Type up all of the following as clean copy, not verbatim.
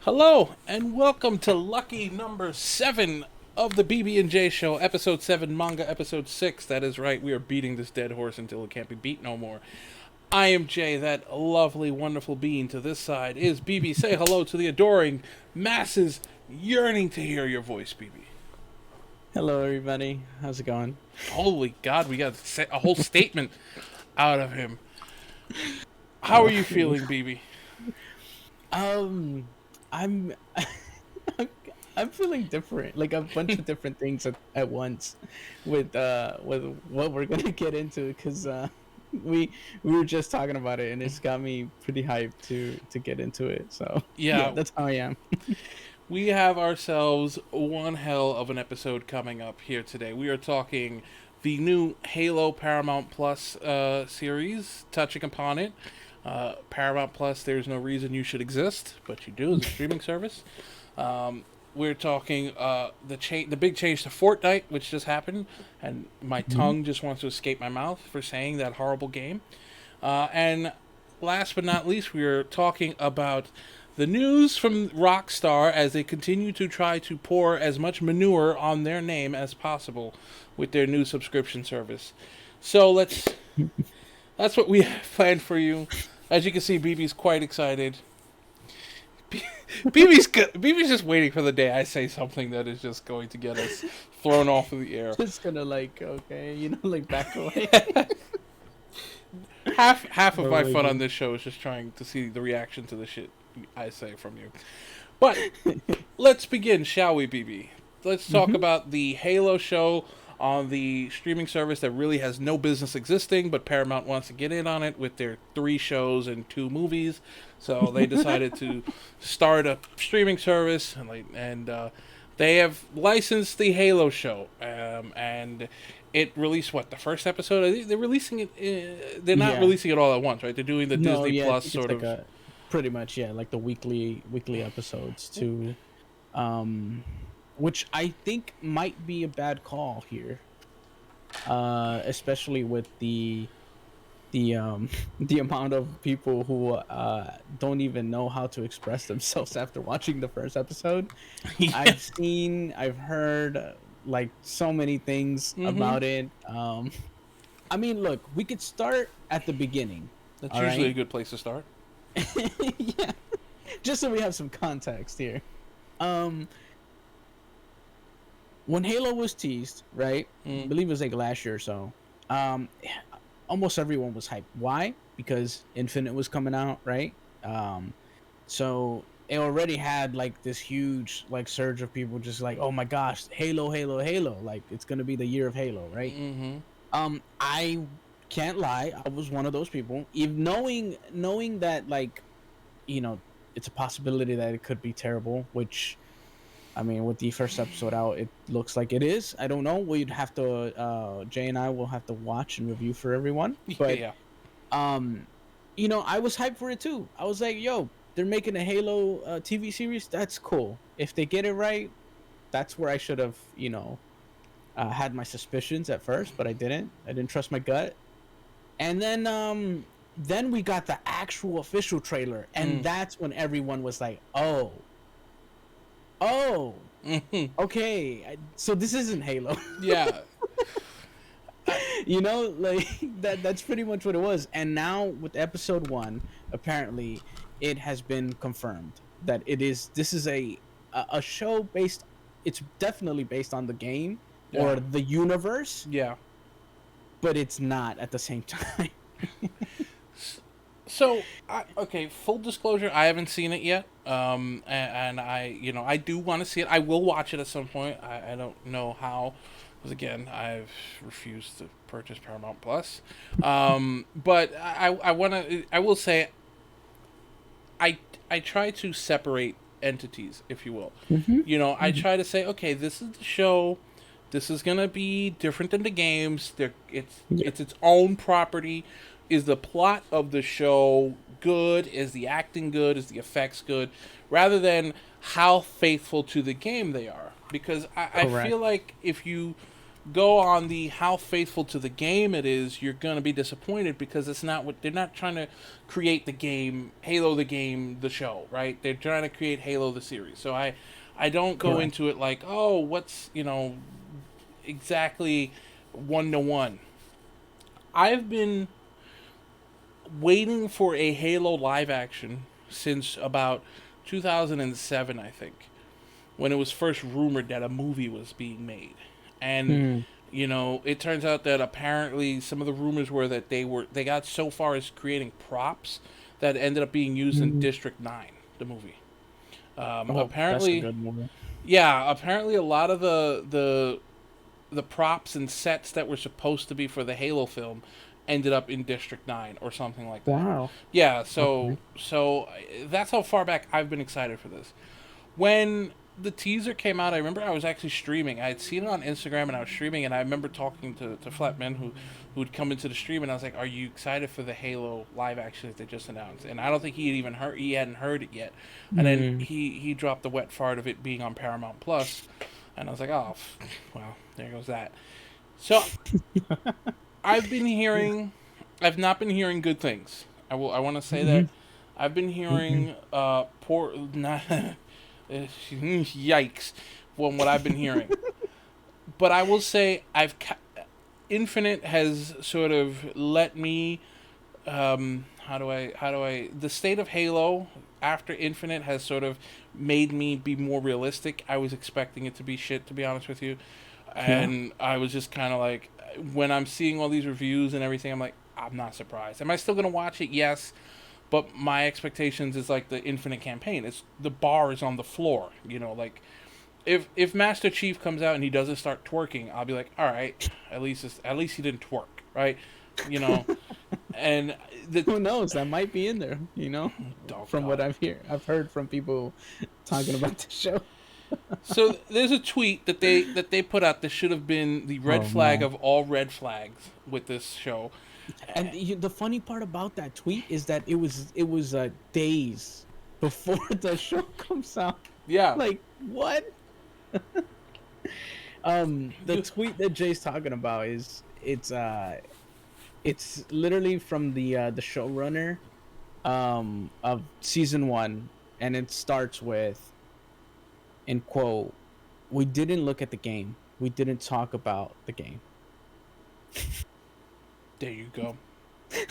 Hello, and welcome to lucky number 7 of the BB&J Show, episode 7, manga episode 6. That is right, we are beating this dead horse until it can't be beat no more. I am Jay, that lovely, wonderful being. To this side is BB. Say hello to the adoring masses yearning to hear your voice, BB. Hello, everybody. How's it going? Holy God, we got a whole statement out of him. How are Oh, you feeling, BB? um, I'm, I'm feeling different, like a bunch of different things at once, with what we're gonna get into, because we were just talking about it, and it's got me pretty hyped to get into it. So yeah, Yeah, that's how I am. we have ourselves one hell of an episode coming up here today. We are talking the new Halo Paramount Plus series, touching upon it. Paramount Plus, there's no reason you should exist, but you do as a streaming service. We're talking the big change to Fortnite, which just happened, and my Mhm. tongue just wants to escape my mouth for saying that horrible game. And last but not least, we are talking about the news from Rockstar as they continue to try to pour as much manure on their name as possible with their new subscription service. So that's what we have planned for you. As you can see, BB's quite excited. BB's just waiting for the day I say something that is just going to get us thrown off of the air. Just gonna okay, like back away. Half of Oh my my fun on god. this show is just trying to see the reaction to the shit I say from you. But let's begin, shall we, BB? Let's talk hmm about the Halo show on the streaming service that really has no business existing, but Paramount wants to get in on it with their 3 shows and 2 movies. So they decided to start a streaming service, and they have licensed the Halo show, and it released the first episode. They're releasing it. They're not Yeah. releasing it all at once, right? They're doing the No, Disney yeah, I Plus think it's sort like of. a pretty much, yeah, like the weekly episodes too. Um which I think might be a bad call here. Especially with the the amount of people who don't even know how to express themselves after watching the first episode. Yeah. I've heard like so many things Mm-hmm. about it. I mean, look, we could start at the beginning. That's All usually a right. good place to start. Yeah, just so we have some context here. Um, when Halo was teased, right? I Mm. believe it was like last year or so. Um, almost everyone was hyped. Why? Because Infinite was coming out, right? Um, so it already had like this huge like surge of people just like, oh my gosh, Halo, Halo, Halo! Like it's gonna be the year of Halo, right? Mm-hmm. I can't lie, I was one of those people. Even knowing that like it's a possibility that it could be terrible, which I mean, with the first episode out, it looks like it is. I don't know. We'd have to Jay and I will have to watch and review for everyone. Yeah, But yeah. um, I was hyped for it too. I was like, yo, they're making a Halo TV series. That's cool. If they get it right, that's where I should have had my suspicions at first, but I didn't. I didn't trust my gut. And then we got the actual official trailer, and Mm. that's when everyone was like, oh, Mm-hmm. okay, so this isn't Halo. Yeah. I, Like that's pretty much what it was. And now with episode 1, apparently it has been confirmed that this is a show based, it's definitely based on the game yeah. or the universe, Yeah. but it's not at the same time. So, okay, full disclosure, I haven't seen it yet. And I do want to see it. I will watch it at some point. I don't know how, because again, I've refused to purchase Paramount Plus. But I want to. I will say, I try to separate entities, if you will. hmm I try to say, okay, this is the show. This is gonna be different than the games. Yeah. It's its own property. Is the plot of the show good? Is the acting good? Is the effects good? Rather than how faithful to the game they are. Because I Correct. feel like if you go on the how faithful to the game it is, you're going to be disappointed because it's not what they're not trying to create the game, Halo the game, the show, right? They're trying to create Halo the series. So I don't go Correct. into it like, oh, what's, exactly 1-to-1. I've been waiting for a Halo live action since about 2007, I think, when it was first rumored that a movie was being made. And Hmm. it turns out that apparently some of the rumors were that they got so far as creating props that ended up being used in Hmm. District 9, the movie. Oh, that's a Apparently, good movie. yeah, apparently a lot of the props and sets that were supposed to be for the Halo film ended up in District 9 or something like that. Wow. Yeah, Okay. so that's how far back I've been excited for this. When the teaser came out, I remember I was actually streaming. I had seen it on Instagram and I was streaming, and I remember talking to Flatman who'd come into the stream, and I was like, "Are you excited for the Halo live action that they just announced?" And I don't think he hadn't heard it yet. And then Hmm. he dropped the wet fart of it being on Paramount Plus, and I was like, "Oh, well, there goes that." So I've been hearing, I've not been hearing good things. I want to say Hmm. that I've been Hmm. hearing poor not yikes from what I've been hearing. But I will say Infinite has sort of let me how do I the state of Halo after Infinite has sort of made me be more realistic. I was expecting it to be shit, to be honest with you, Yeah. and I was just kind of like, when I'm seeing all these reviews and everything, I'm like, I'm not surprised. Am I still gonna watch it? Yes, but my expectations is like the Infinite campaign. It's the bar is on the floor. Like if Master Chief comes out and he doesn't start twerking, I'll be like, all right, at least he didn't twerk, right? You know, and the Who knows? That might be in there. oh From what god. I've heard from people talking about the show. So there's a tweet that they put out that should have been the red Oh flag no! of all red flags with this show. And the funny part about that tweet is that it was days before the show comes out. Yeah, Like what? The you, tweet that Jay's talking about it's literally from the showrunner of season 1, and it starts with, in quote, "We didn't look at the game. We didn't talk about the game." there you go.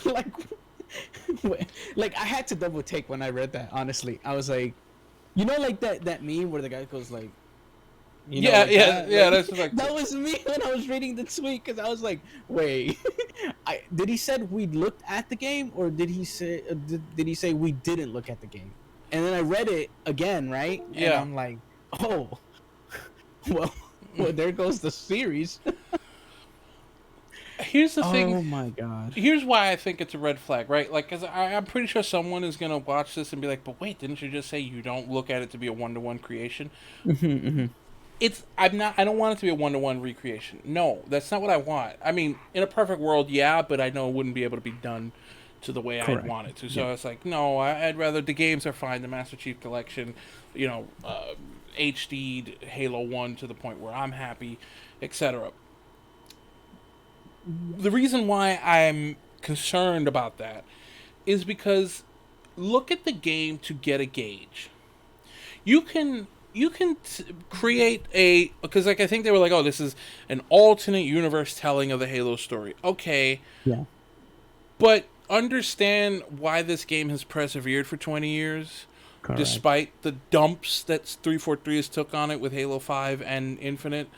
like like I had to double take when I read that. Honestly, I was like, like that meme where the guy goes like, Yeah, like yeah, that. yeah. Like That's just like that was me when I was reading the tweet, because I was like, wait, did he said we looked at the game, or did he say did he say we didn't look at the game? And then I read it again, right? And yeah. I'm like, oh, well, there goes the series. Here's the thing. Oh my god. Here's why I think it's a red flag, right? Like, cause I'm pretty sure someone is gonna watch this and be like, "But wait, didn't you just say you don't look at it to be a 1-to-1 creation?" I don't want it to be a 1-to-1 recreation. No, that's not what I want. I mean, in a perfect world, yeah, but I know it wouldn't be able to be done to the way I'd Correct. want it to. Yeah. So it's like, no, I'd rather the games are fine. The Master Chief Collection, HD'd Halo 1 to the point where I'm happy, etc. The reason why I'm concerned about that is because look at the game to get a gauge. You can create a, because like I think they were like, oh, this is an alternate universe telling of the Halo story. Okay, Yeah. but understand why this game has persevered for 20 years Correct. despite the dumps that 343 has took on it with Halo 5 and Infinite.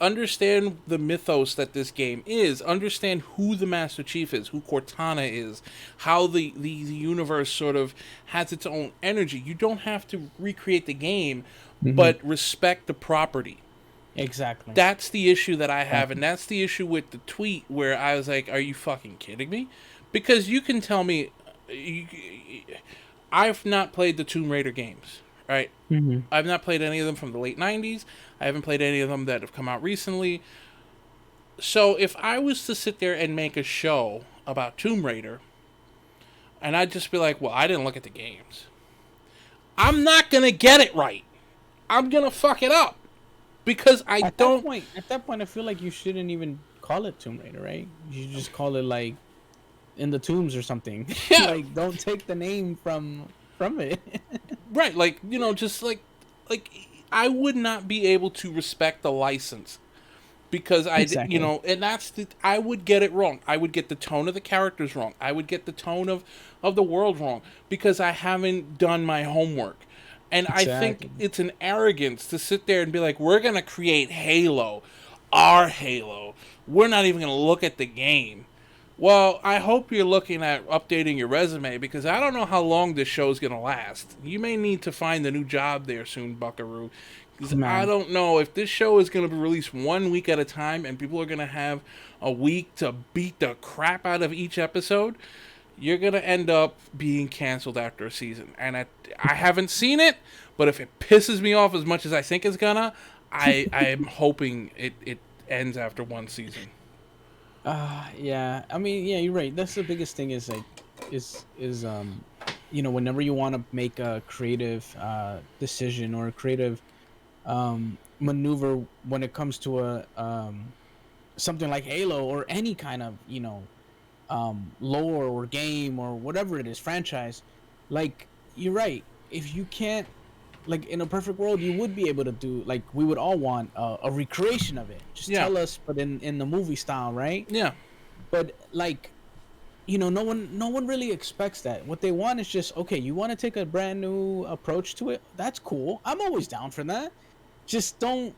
Understand the mythos that this game is. Understand who the Master Chief is, who Cortana is, how the universe sort of has its own energy. You don't have to recreate the game, Hmm. but respect the property. Exactly. That's the issue that I have, and Exactly. that's the issue with the tweet where I was like, "Are you fucking kidding me?" Because you can tell me, you, I've not played the Tomb Raider games, right? Hmm. I've not played any of them from the late '90s. I haven't played any of them that have come out recently. So if I was to sit there and make a show about Tomb Raider, and I'd just be like, "Well, I didn't look at the games," I'm not gonna get it right. I'm gonna fuck it up because I don't. At that point, I feel like you shouldn't even call it Tomb Raider, right? You should just call it like In the Tombs or something. Yeah, Like, don't take the name from it. right. Like, just like I would not be able to respect the license because Exactly. and I would get it wrong. I would get the tone of the characters wrong. I would get the tone of the world wrong because I haven't done my homework. And I think Exactly. it's an arrogance to sit there and be like, we're going to create Halo, our Halo. We're not even going to look at the game. Well, I hope you're looking at updating your resume because I don't know how long this show's going to last. You may need to find a new job there soon, Buckaroo. Because I Man. don't know if this show is going to be released 1 week at a time and people are going to have a week to beat the crap out of each episode. You're going to end up being canceled after a season. And I haven't seen it, but if it pisses me off as much as I think it's gonna, I am hoping it ends after one season. Yeah. I mean, yeah, you're right. That's the biggest thing is like, is whenever you want to make a creative decision or a creative maneuver when it comes to a something like Halo or any kind of lore or game or whatever it is franchise, like you're right. If you can't, like, in a perfect world, you would be able to do, like, we would all want a recreation of it. Just Yeah, tell us, but in the movie style, right? yeah, But like, no one really expects that. What they want is just, okay, you want to take a brand new approach to it. That's cool. I'm always down for that. Just don't,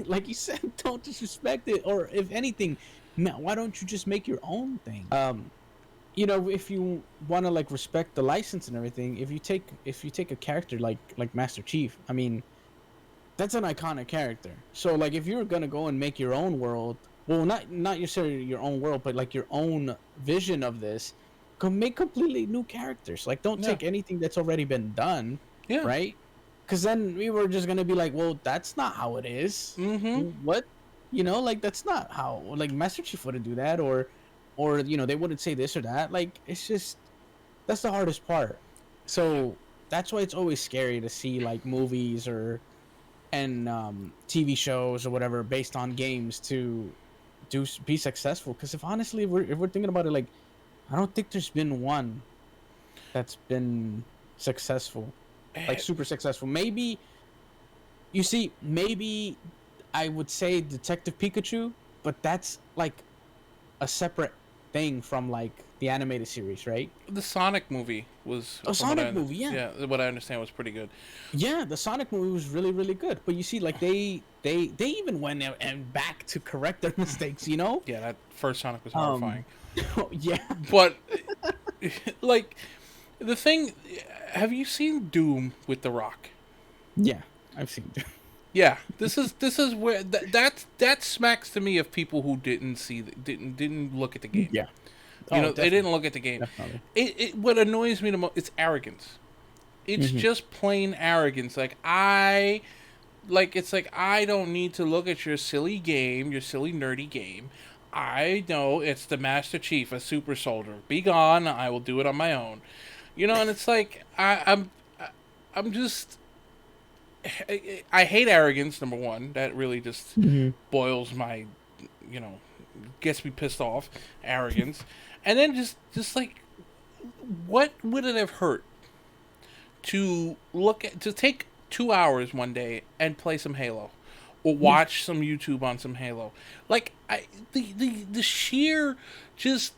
like you said, don't disrespect it. Or if anything, man, why don't you just make your own thing? If you want to, like, respect the license and everything, if you take a character like Master Chief, I mean, that's an iconic character. So, like, if you're gonna go and make your own world, well, not necessarily your own world, but like your own vision of this, go make completely new characters. Like, don't yeah, take anything that's already been done, yeah. right? Because then we were just gonna be like, well, that's not how it is. Mm-hmm. What? Like, that's not how. Like, Master Chief wouldn't do that, or they wouldn't say this or that. Like, it's just, that's the hardest part. So that's why it's always scary to see, like, movies and TV shows or whatever based on games to be successful. Because if honestly, if we're thinking about it, like, I don't think there's been one that's been successful, like super successful. Maybe, you see, maybe I would say Detective Pikachu, but that's like a separate thing from, like, the animated series, right? The Sonic movie was, A from what Sonic movie, yeah. yeah, what I understand was pretty good. Yeah, the Sonic movie was really, really good. But you see, like, they even went and back to correct their mistakes, you know? Yeah, that first Sonic was Um, horrifying. yeah, But like the thing, have you seen Doom with The Rock? yeah, I've seen. Yeah, this is where that smacks to me of people who didn't look at the game. Yeah. Oh, They definitely, didn't look at the game. definitely. It what annoys me the most, it's arrogance. It's Hmm. just plain arrogance. It's like I don't need to look at your silly game, your silly nerdy game. I know it's the Master Chief, a super soldier. Be gone. I will do it on my own. And it's like I'm just I hate arrogance. Number one, that really just Hmm. boils my, you know, gets me pissed off. Arrogance, and then just like, what would it have hurt to take 2 hours one day and play some Halo, or Yeah. watch some YouTube on some Halo? Like, the sheer just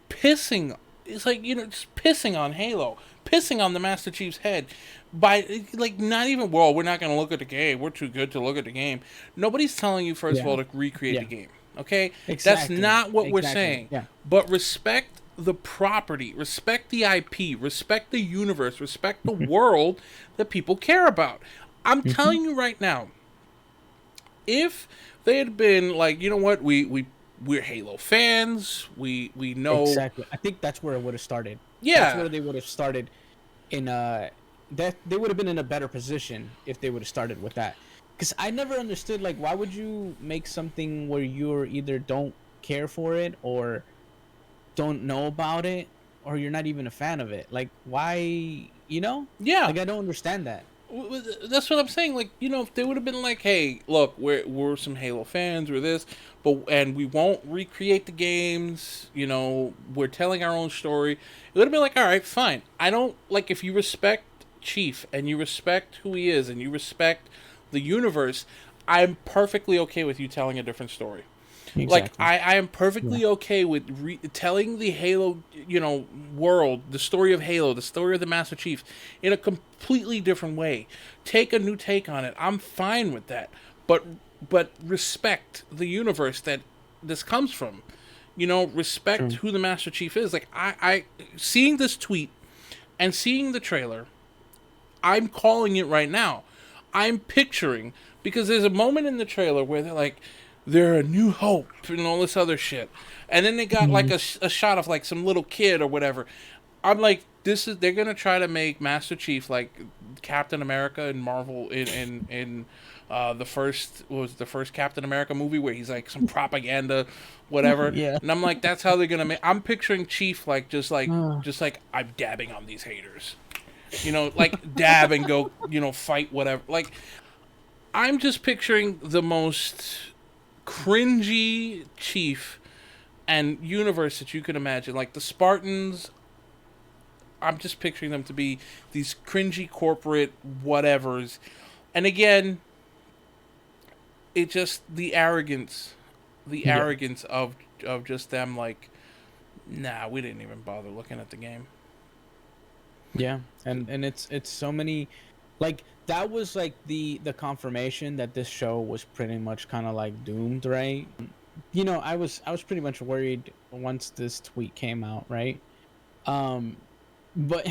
pissing. It's like, just pissing on Halo, pissing on the Master Chief's head by, like, not even, well, we're not going to look at the game. We're too good to look at the game. Nobody's telling you, first of Yeah. all, to recreate the Yeah. game. Okay, that's Exactly. not what we're Exactly. saying. Yeah. But respect the property, respect the IP, respect the universe, respect the world that people care about. I'm Hmm. telling you right now, if they had been like, you know what, we're Halo fans, we know, Exactly. I think that's where it would have started. That's yeah, where they would have started in that they would have been in a better position if they would have started with that. Because I never understood, like, why would you make something where you're either don't care for it or don't know about it or you're not even a fan of it? Like, why, yeah, like, I don't understand that. That's what I'm saying. Like, you know, if they would have been like, "Hey, look, we're some Halo fans, we're this, but and we won't recreate the games. You know, we're telling our own story." It would have been like, "All right, fine. I don't like if you respect Chief and you respect who he is and you respect the universe. I'm perfectly okay with you telling a different story." Like Exactly. I am Yeah. perfectly okay with telling the Halo, you know, world, the story of Halo, the story of the Master Chief, in a completely different way. Take a new take on it. I'm fine with that. But respect the universe that this comes from. You know, respect True. who the Master Chief is. Like I seeing this tweet and seeing the trailer, I'm calling it right now. I'm picturing because there's a moment in the trailer where they're like, "They're a new hope" and all this other shit, and then they got like Mhm. a shot of like some little kid or whatever. I'm like, this is they're gonna try to make Master Chief like Captain America in Marvel in the first what was it, the first Captain America movie where he's like some propaganda, whatever. Yeah. And I'm like, that's how they're gonna make. I'm picturing Chief like Uh, just like I'm dabbing on these haters, you know, like dab and go, you know, fight whatever. Like I'm just picturing the most cringy Chief and universe that you could imagine. Like the Spartans, I'm just picturing them to be these cringy corporate whatevers. And again, it just the yeah. arrogance of just them like, nah, we didn't even bother looking at the game. Yeah. And it's so many, like that was like the confirmation that this show was pretty much kind of like doomed, right? You know, I was pretty much worried once this tweet came out, right? Um, but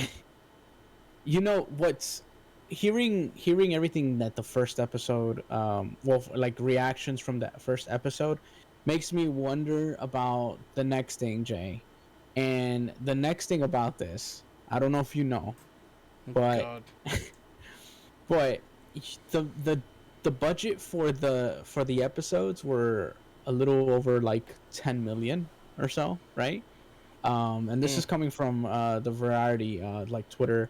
you know what's hearing everything that the first episode, well, like reactions from the first episode, makes me wonder about the next thing, Jay. And the next thing about this, I don't know if you know, Oh, but God. but the the the budget for the episodes were a little over like 10 million or so, right? And this Mm, is coming from the Variety, like Twitter,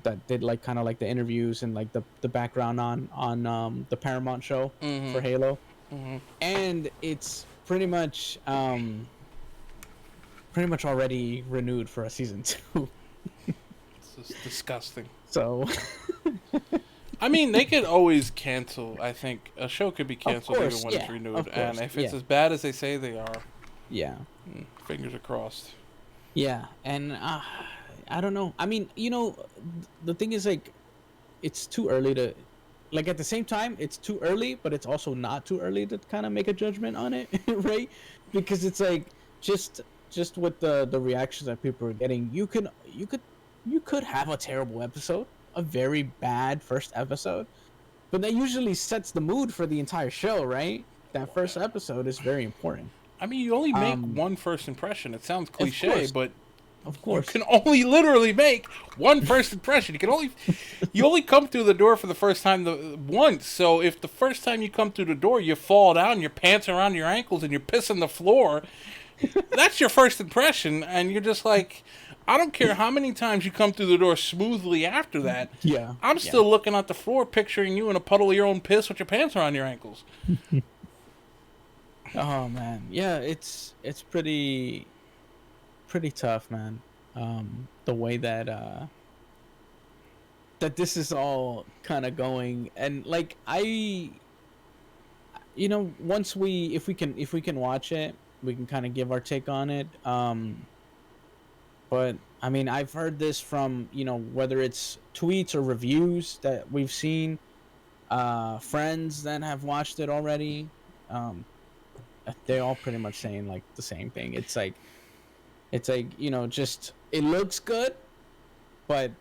that did like kind of like the interviews and like the background on the Paramount show mm-hmm. for Halo. Mm-hmm. And it's pretty much already renewed for a season 2. It's just disgusting. So I mean, they could always cancel. I think a show could be of canceled even course, when it's yeah, renewed, of and course, if it's yeah, as bad as they say they are, yeah, fingers are crossed. yeah. And I don't know, I mean, you know, the thing is, like, it's too early to, like, at the same time it's too early, but it's also not too early to kind of make a judgment on it. Right? Because it's like, just with the reactions that people are getting, you could have a terrible episode, a very bad first episode, but that usually sets the mood for the entire show, right? That first episode is very important. I mean, you only make um one first impression. It sounds of cliche, course, but of you course. can only literally make one first impression. You only come through the door for the first time once. So if the first time you come through the door you fall down, your pants are around your ankles, and you're pissing the floor, that's your first impression, and you're just like, I don't care how many times you come through the door smoothly after that. Yeah, I'm yeah. still looking at the floor, picturing you in a puddle of your own piss with your pants around your ankles. Oh man, yeah, it's pretty tough, man. The way that this is all kind of going, and like once if we can watch it, we can kind of give our take on it. But I mean, I've heard this from, whether it's tweets or reviews that we've seen, friends that have watched it already. Um, they all pretty much saying like the same thing. It's like, just it looks good, but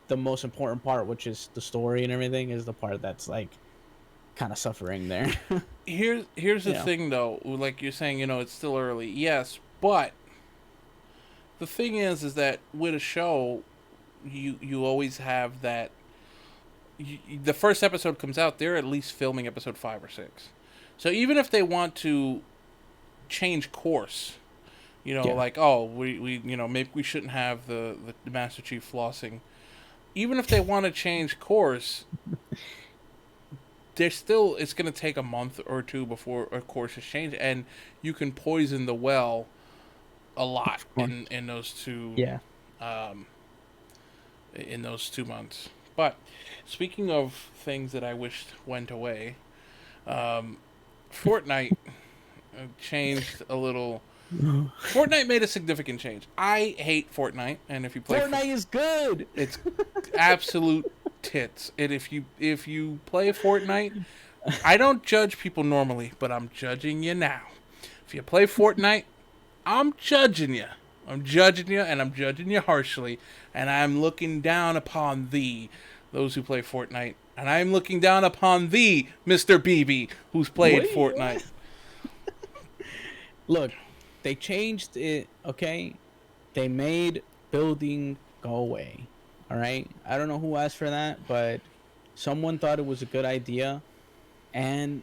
the most important part, which is the story and everything, is the part that's like kind of suffering there. Here's the you know. thing though, like you're saying, it's still early. Yes, but the thing is that with a show, you always have that. The first episode comes out, they're at least filming episode 5 or 6. So even if they want to change course, Yeah. like, oh, we maybe we shouldn't have the Master Chief flossing. even if they want to change course, there's still it's going to take a month or two before a course is changed, and you can poison the well a lot in those two Yeah. um, in those 2 months. But speaking of things that I wished went away, Fortnite changed a little. Fortnite made a significant change. I hate Fortnite, and if you play Fortnite is good. it's absolute tits. And if you play Fortnite, I don't judge people normally, but I'm judging you now. If you play Fortnite, I'm judging you. I'm judging you, and I'm judging you harshly. And I'm looking down upon those who play Fortnite. And I'm looking down upon Mr. BB, who's played Fortnite. Look, they changed it, okay? They made building go away, all right? I don't know who asked for that, but someone thought it was a good idea, and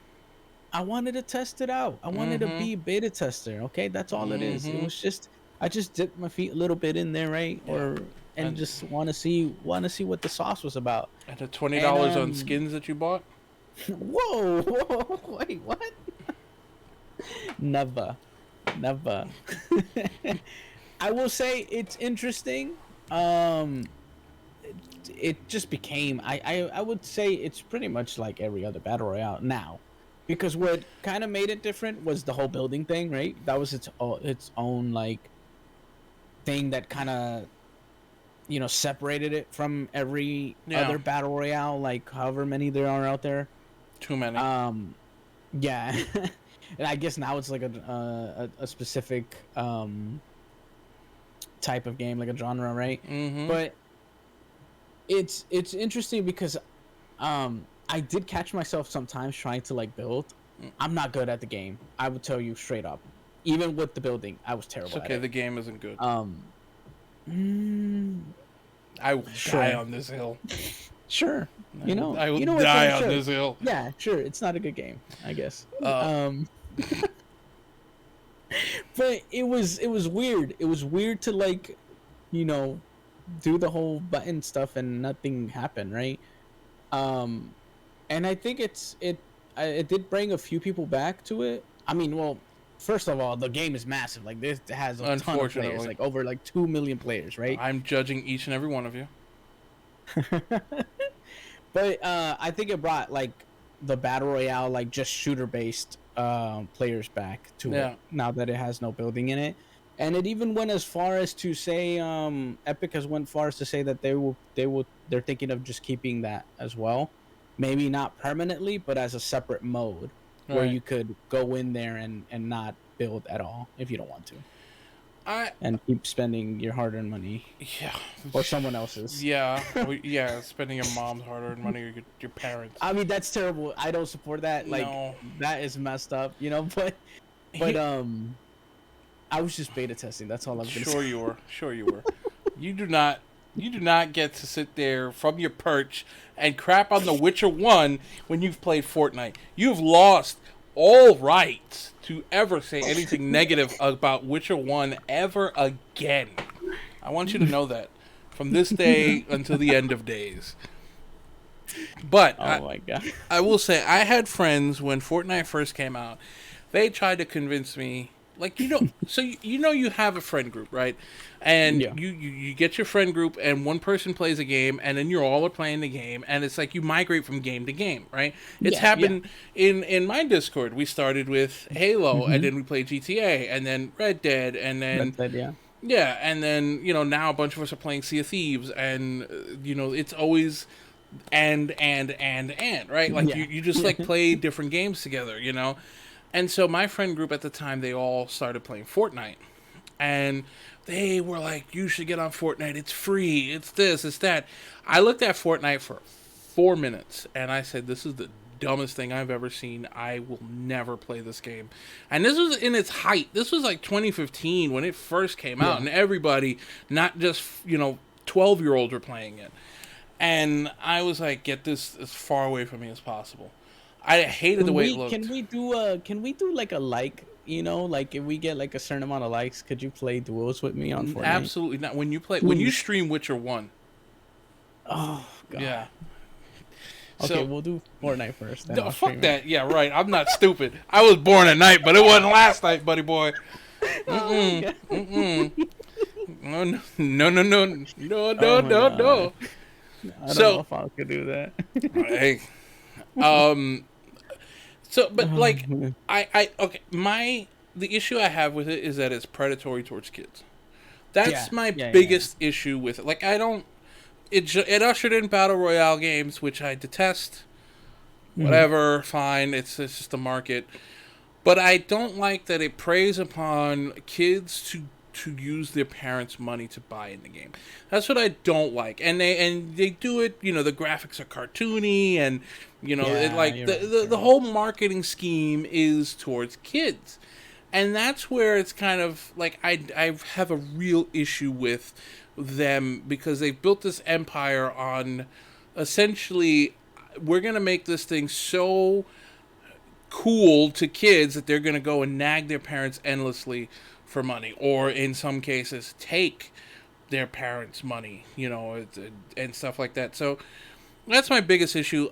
I wanted to test it out. I wanted to be a beta tester, okay? That's all it is. It was just, I just dipped my feet a little bit in there, right? Yeah. And just want to see what the sauce was about. And the $20 on skins that you bought? Whoa, wait, what? Never. I will say it's interesting. It just became I would say it's pretty much like every other battle royale now, because what kind of made it different was the whole building thing, right? That was its own like thing that kind of separated it from every other battle royale, like however many there are out there. Too many. Yeah. And I guess now it's like a specific type of game, like a genre, right? But it's interesting because I did catch myself sometimes trying to like build. I'm not good at the game. I would tell you straight up. Even with the building, I was terrible. It's okay. At it. The game isn't good. I will die on this hill. Sure. I will die on this hill. Yeah, sure. It's not a good game, I guess. But it was weird. It was weird to like, do the whole button stuff and nothing happened, right? And I think it did bring a few people back to it. I mean, well, first of all, the game is massive. Like this has a ton of players, like over like 2 million players, right? I'm judging each and every one of you. But I think it brought like the battle royale, like just shooter based players back to it now that it has no building in it. And it even went as far as to say Epic has went far as to say that they're thinking of just keeping that as well, maybe not permanently, but as a separate mode where you could go in there and not build at all if you don't want to. And keep spending your hard-earned money. Yeah. Or someone else's. Yeah. Spending your mom's hard-earned money or your parents. I mean, that's terrible. I don't support that. Like, that is messed up, But I was just beta testing. That's all I'm going to say. Sure you were. You do not get to sit there from your perch and crap on The Witcher 1 when you've played Fortnite. You've lost all right to ever say anything negative about Witcher 1 ever again. I want you to know that from this day until the end of days. But my God. I will say, I had friends when Fortnite first came out. They tried to convince me, like, so you have a friend group, right? And you get your friend group, and one person plays a game, and then you all are playing the game, and it's like you migrate from game to game, right? It's happened in my Discord. We started with Halo, and then we played GTA, and then Red Dead, and then and then now a bunch of us are playing Sea of Thieves, and it's always and right? Like you just like play different games together, And so my friend group at the time, they all started playing Fortnite. And they were like, you should get on Fortnite. It's free. It's this, it's that. I looked at Fortnite for 4 minutes, and I said, this is the dumbest thing I've ever seen. I will never play this game. And this was in its height. This was like 2015 when it first came out, and everybody, not just, 12-year-olds were playing it. And I was like, get this as far away from me as possible. I hated the way it looked. Can we do like a like, like if we get like a certain amount of likes, could you play duos with me on Fortnite? Absolutely not. When you stream Witcher 1. Oh god. Yeah. Okay, So we'll do Fortnite first, then no, I'll fuck stream it. that. Yeah, right. I'm not stupid. I was born at night, but it wasn't last night, buddy boy. Oh my Mm-mm. god. Mm-mm. No, no, no, no, no, no, no, Oh my no, god. no. I don't know So, if I could do that. hey, um, so, but Oh, like, man. okay, the issue I have with it is that it's predatory towards kids. Yeah, That's my yeah, yeah. biggest issue with it. Like, I don't. It ushered in battle royale games, which I detest. Hmm. Whatever, fine. It's just the market. But I don't like that it preys upon kids to use their parents' money to buy in the game. That's what I don't like. And they do it. You know, the graphics are cartoony, and you know, it Yeah, like you're right. the You're right. whole marketing scheme is towards kids, and that's where it's kind of like I have a real issue with them because they've built this empire on essentially we're gonna make this thing so cool to kids that they're going to go and nag their parents endlessly for money, or in some cases, take their parents' money, you know, and stuff like that. So that's my biggest issue.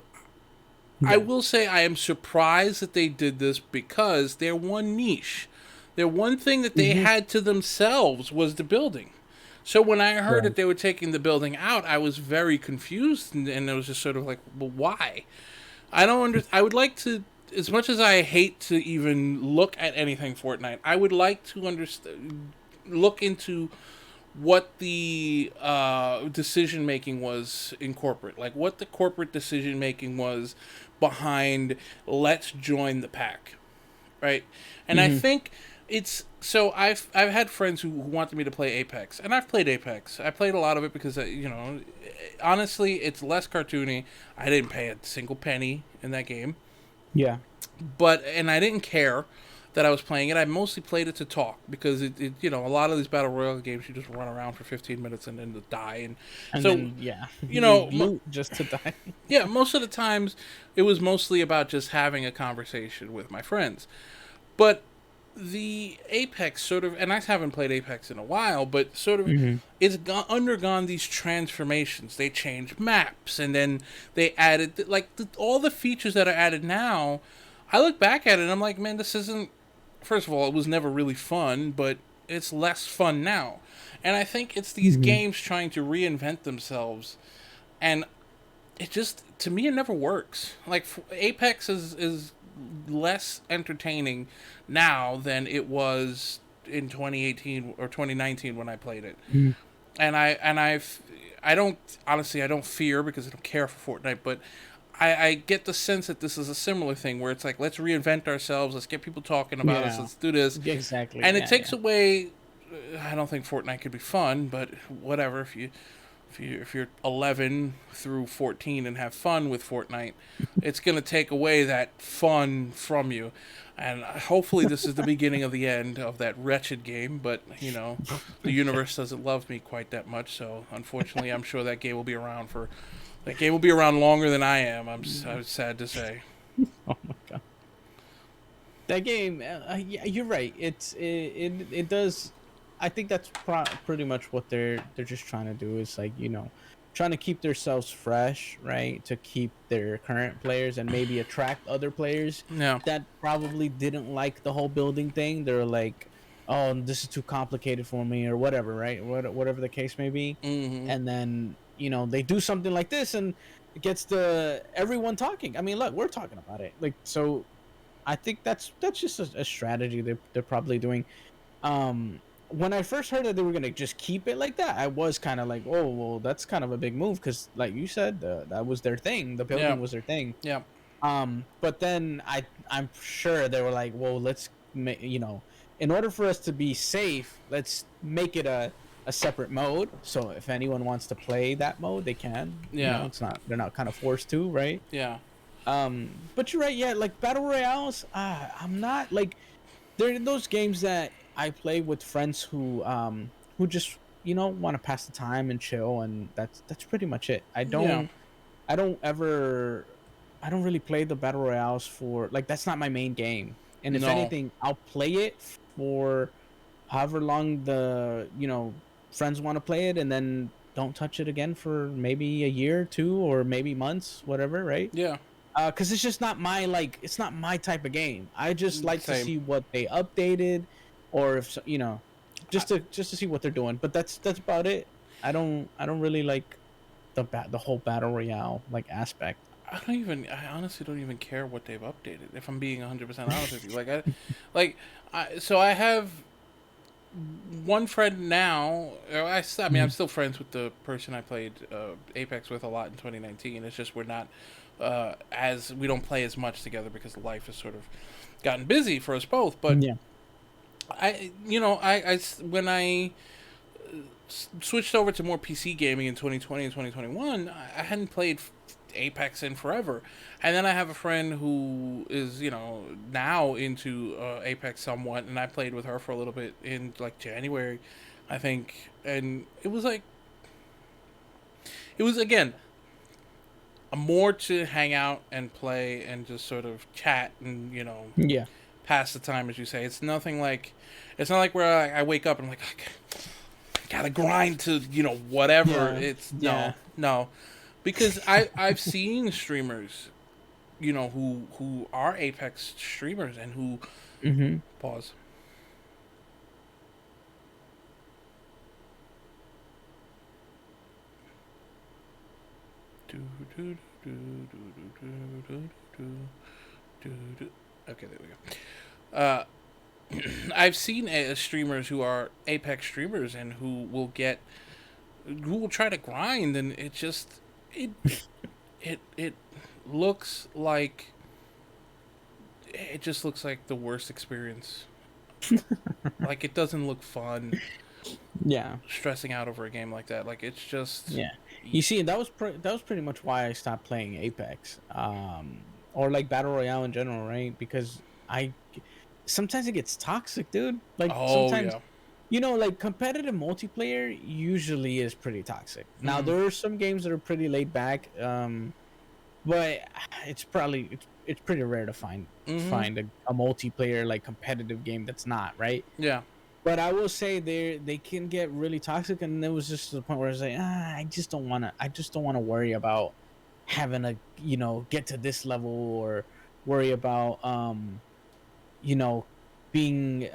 I Yeah. will say I am surprised that they did this because their one niche, their one thing that they Hmm. had to themselves was the building. So when I heard Right. that they were taking the building out, I was very confused, and it was just sort of like, well, why? I don't under. I would like to, as much as I hate to even look at anything Fortnite. I would like to understand, look into what the decision making was in corporate, like what the corporate decision making was behind. Let's join the pack, right? And I Hmm. think it's so I've had friends who wanted me to play Apex, and I've played Apex. I played a lot of it because you know, honestly, it's less cartoony. I didn't pay a single penny in that game, Yeah. but and I didn't care that I was playing it. I mostly played it to talk because you know, a lot of these battle royale games you just run around for 15 minutes and then die, and And so then yeah, you you know. loot just to die. Yeah, most of the times it was mostly about just having a conversation with my friends. But the Apex sort of, and I haven't played Apex in a while, but sort of, Hmm. it's undergone these transformations. They changed maps, and then they added like all the features that are added now. I look back at it and I'm like, man, this isn't. First of all, it was never really fun, but it's less fun now. And I think it's these Hmm. games trying to reinvent themselves, and it just to me it never works. Like Apex is less entertaining now than it was in 2018 or 2019 when I played it. And I don't honestly I don't fear because I don't care for Fortnite, but I get the sense that this is a similar thing where it's like let's reinvent ourselves, let's get people talking about us, Yeah. let's do this, Exactly. and it Yeah. takes Yeah. away. I don't think Fortnite could be fun, but whatever. If you're 11 through 14 and have fun with Fortnite, it's gonna take away that fun from you, and hopefully this is the beginning of the end of that wretched game. But you know, the universe doesn't love me quite that much, so unfortunately, I'm sure that game will be around for that game will be around longer than I am. I'm sad to say. Oh my god. That game, yeah, you're right. It does. I think that's pretty much what they're just trying to do is like trying to keep themselves fresh, right? To keep their current players and maybe attract other players Yeah. that probably didn't like the whole building thing. They're like, oh, this is too complicated for me or whatever, right? Whatever the case may be, Mm-hmm. and then they do something like this and it gets the everyone talking. I mean, look, we're talking about it, like so. I think that's just a strategy they're probably doing. When I first heard that they were gonna just keep it like that, I was kind of like, oh well, that's kind of a big move because, like you said, that was their thing. The Yeah. building was their thing. Yeah. But then I'm sure they were like, well, let's in order for us to be safe, let's make it a separate mode. So if anyone wants to play that mode, they can. Yeah. It's not they're not kind of forced to, right? Yeah. But you're right. Yeah, like battle royales. I'm not like they're those games that I play with friends who just want to pass the time and chill, and that's pretty much it. Yeah. I don't ever I don't really play the battle royales for like that's not my main game. And if No. anything, I'll play it for however long the friends want to play it, and then don't touch it again for maybe a year or two, or maybe months, whatever, right? Yeah. Because it's just not my it's not my type of game. I just like to Same. see what they updated, or if just to see what they're doing. But that's about it. I don't really like the whole battle royale like aspect. I honestly don't even care what they've updated. If I'm being 100% honest with you, like, so I have one friend now. I mean, I'm still friends with the person I played Apex with a lot in 2019. It's just we're not as we don't play as much together because life has sort of gotten busy for us both. But Yeah. when I switched over to more PC gaming in 2020 and 2021, I hadn't played Apex in forever. And then I have a friend who is, now into Apex somewhat, and I played with her for a little bit in like January, I think. And it was again, more to hang out and play and just sort of chat and, Yeah. pass the time, as you say. It's not like where I wake up and I'm like, gotta grind to whatever. Yeah. It's Yeah. no, because I've seen streamers, who are Apex streamers and who Mm-hmm. pause. Okay, there we go. I've seen streamers who are Apex streamers and who will try to grind, and it it looks like it just looks like the worst experience. Like, it doesn't look fun Yeah. stressing out over a game like that. Like, it's just Yeah. You see, that was pretty much why I stopped playing Apex, or like battle royale in general, right? Because I sometimes it gets toxic, dude. Like oh sometimes, yeah. like competitive multiplayer usually is pretty toxic. Now Mhm. there are some games that are pretty laid back, but it's pretty rare to Mhm. a multiplayer like competitive game that's not, right. Yeah. But I will say they can get really toxic, and it was just to the point where I was like, I just don't want to worry about having to get to this level, or worry about you know being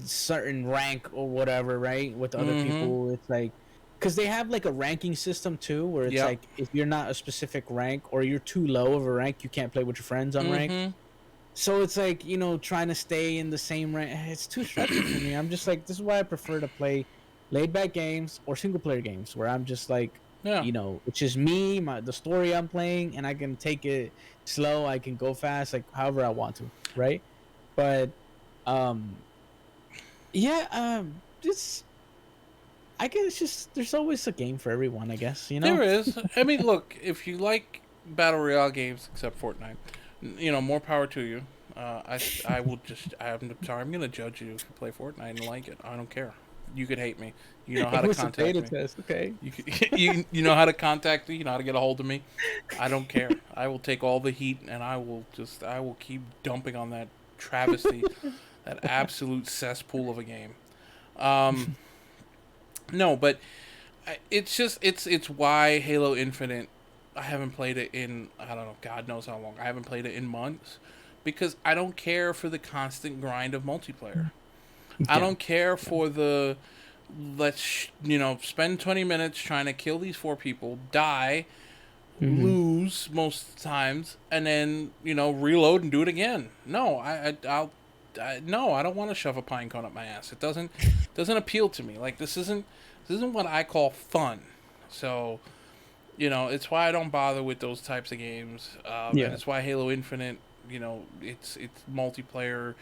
certain rank or whatever, right, with other Mhm. people. It's like, because they have like a ranking system too, where it's Yep. like if you're not a specific rank, or you're too low of a rank, you can't play with your friends on rank. Mhm. So it's like, trying to stay in the same rank. It's too stressful for me. I'm just like, this is why I prefer to play laid back games or single player games, where I'm just like, Yeah. it's just me, the story I'm playing, and I can take it slow. I can go fast, like however I want to, right? But um, yeah, just I guess it's just there's always a game for everyone. I guess There is. I mean, look, if you like battle royale games, except Fortnite, more power to you. I will just. I'm sorry. I'm gonna judge you if you play Fortnite and like it. I don't care. You could hate me. You know how It to was a contact beta me. test, okay? You could, you know how to contact me. You know how to get a hold of me. I don't care. I will take all the heat, and I will keep dumping on that travesty, that absolute cesspool of a game. Um, no, but it's just it's why Halo Infinite. I haven't played it in, I don't know, God knows how long. I haven't played it in months because I don't care for the constant grind of multiplayer. I Yeah. don't care for the let's spend 20 minutes trying to kill these four people, die, Hmm. lose most times, and then reload and do it again. No, no, I don't want to shove a pine cone up my ass. It doesn't appeal to me. Like, this isn't what I call fun. So it's why I don't bother with those types of games, and Yeah. it's why Halo Infinite, it's multiplayer.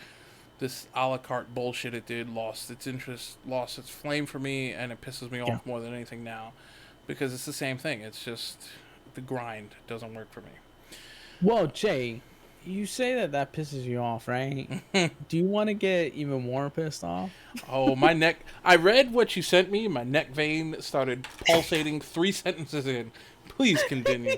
This a la carte bullshit it did lost its interest, lost its flame for me, and it pisses me Yeah. off more than anything now, because it's the same thing. It's just the grind doesn't work for Well, Jay, you say that pisses you off, right? me. Do you want to get even more pissed off? Oh, my neck! I read what you sent me. My neck vein started pulsating 3 sentences in. Please continue.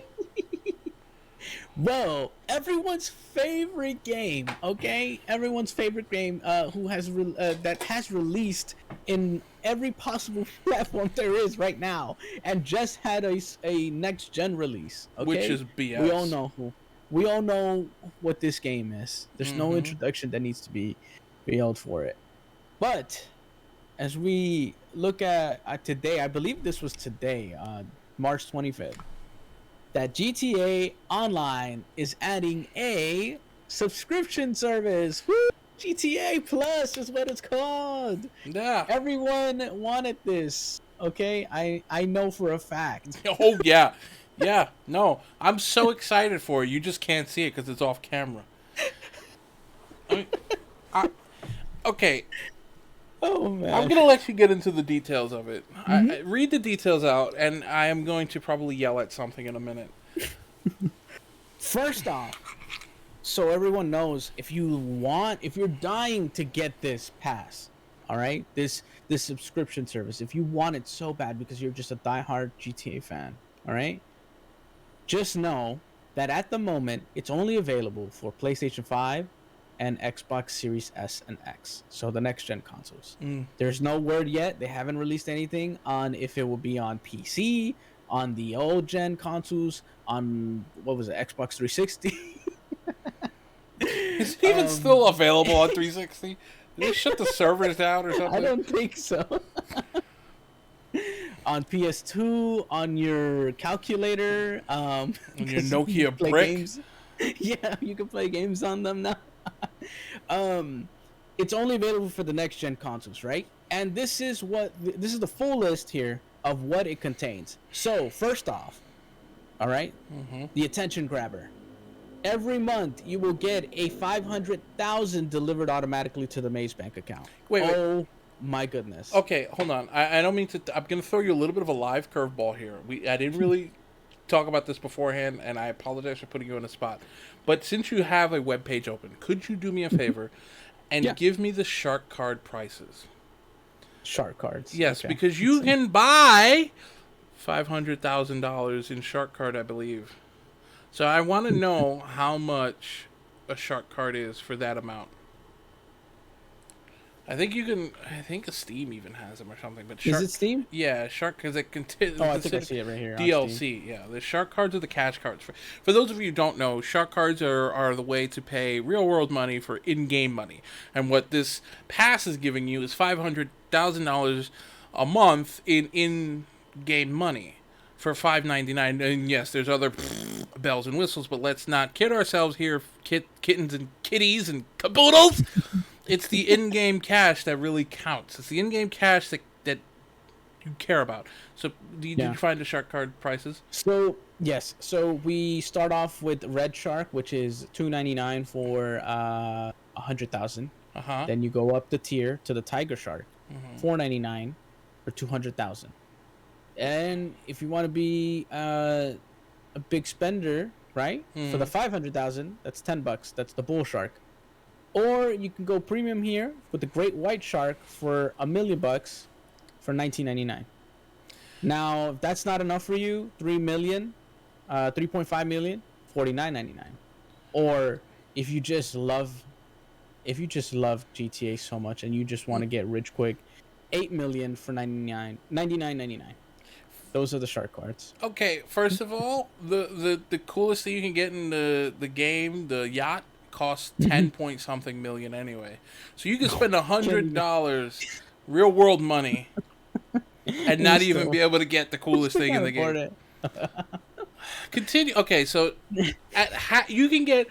Well, everyone's favorite game, okay? Everyone's favorite game that has released in every possible platform there is right now and just had a next gen release, Which okay? is We all BS. know who. We all know what this game is. There's no Mm-hmm. introduction that needs to be held for it. But as we look at today, I believe this was today, March 25th, that GTA Online is adding a subscription service. Woo! GTA Plus is what it's called. Yeah. Everyone wanted this. Okay, I know for a fact. Oh yeah, yeah. No, I'm so excited for it. You just can't see it because it's off camera. I mean, I, okay. Oh I'm man. gonna let you get into the details of it. I Mhm. read the details out, and I am going to probably yell at something in a minute. First off, so everyone knows, if you're dying to get this pass, all right, this subscription service, if you want it so bad because you're just a diehard GTA fan, all right, just know that at the moment it's only available for PlayStation 5 and Xbox Series S and X, so the next gen consoles. Mm. There's no word yet. They haven't released anything on if it will be on PC, on the old gen consoles, on what was it, Xbox 360. Is it even um, still available on 360? Did they shut the servers down or I something? don't think so. On PS2, on your calculator, On your 'cause you can Nokia play brick? games. Yeah, you can play games on them now. um, it's only available for the next gen consoles, right? And this is the full list here of what it contains. So first off, all right, Mm-hmm. the attention grabber. Every month you will get a 500,000 delivered automatically to the Maze Bank account. Wait. Oh my goodness. Okay, hold on. I don't mean to. I'm going to throw you a little bit of a live curveball here. I didn't really talk about this beforehand, and I apologize for putting you on a spot. But since you have a web page open, could you do me a favor and Yeah. give me the shark card prices? Shark cards. Yes, Okay. because you can buy $500,000 in shark card, I believe. So I want to know how much a shark card is for that amount. I think you can. I think Steam even has them or something. But Is shark, it Steam? yeah, shark because it Oh, I think I see it right here on Steam. DLC. Yeah, the shark cards are the cash cards. For those of you who don't know, shark cards are the way to pay real world money for in game money. And what this pass is giving you is $500,000 a month in game money for $5.99. And yes, there's other bells and whistles, but let's not kid ourselves here, kittens and kitties and caboodles. It's the in-game cash that really counts. It's the in-game cash that you care about. So, did you find the shark card prices? So yes, so we start off with Red Shark, which is $2.99 for 100,000. Uh-huh. Then you go up the tier to the Tiger Shark, $4.99 for 200,000. And if you want to be a big spender, right, for the 500,000, that's $10. That's the Bull Shark. Or you can go premium here with the Great White Shark for $1 million for $19.99. Now, if that's not enough for you, 3.5 million, $49.99. Or if you just love GTA so much and you just want to get rich quick, 8 million for $99.99. Those are the shark cards. Okay, first of all, the coolest thing you can get in the game, the yacht, costs 10 point something million anyway. So you can spend $100 real world money and not even be able to get the coolest thing in the game. Continue. Okay, so you can get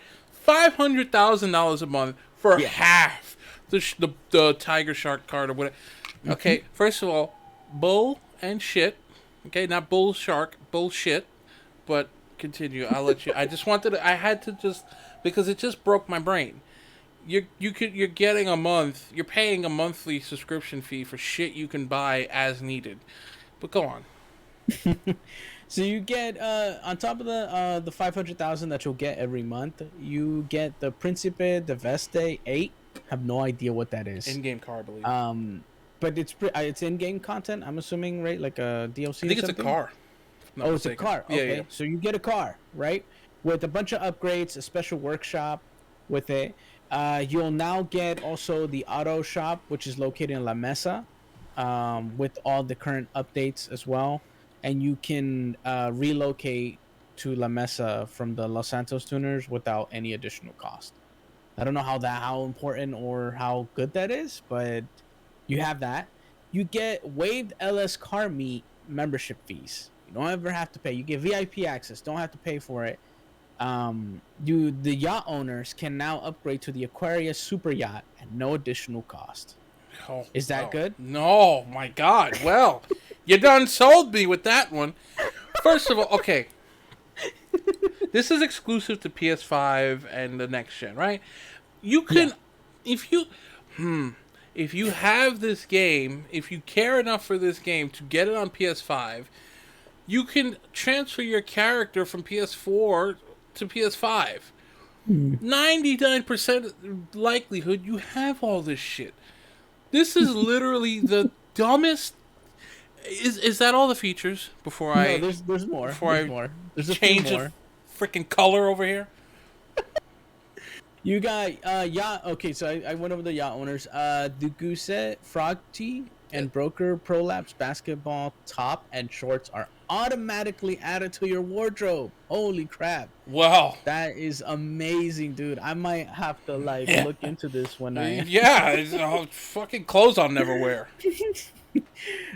$500,000 a month for half the Tiger Shark card or whatever. Okay, first of all, bull and shit. Okay, not bull shark, bullshit. But continue. I'll let you. I just wanted to. I had to just because it just broke my brain. You're getting a month. You're paying a monthly subscription fee for shit you can buy as needed. But go on. So you get on top of the 500,000 that you'll get every month, you get the Principe de Veste 8. Have no idea what that is. In-game car, I believe. But it's in-game content. I'm assuming, right? Like a DLC. I think it's a car. Oh, it's a car. Okay, yeah. So you get a car, right? with a bunch of upgrades, a special workshop with it. You'll now get also the auto shop, which is located in La Mesa, with all the current updates as well. And you can relocate to La Mesa from the Los Santos tuners without any additional cost. I don't know how important or how good that is, but you have that. You get waived LS car meet membership fees. You don't ever have to pay. You get VIP access. Don't have to pay for it. The yacht owners can now upgrade to the Aquarius super yacht at no additional cost. Oh, Is that good? No, my God. Well, you done sold me with that one. First of all, okay. This is exclusive to PS5 and the next gen, right? You can, if you have this game, if you care enough for this game to get it on PS5, you can transfer your character from PS4 to PS5. 99% likelihood you have all this shit. This is literally the dumbest. Is that all the features? Before I there's more. Before There's I There's a change few more. the freaking color over here. You got yacht. Okay, so I went over the yacht owners. The Gooset, Frog Tea, and Broker Prolapse basketball top and shorts are automatically added to your wardrobe. Holy crap! Wow, that is amazing, dude. I might have to look into this when I. Yeah, it's, fucking clothes I'll never wear.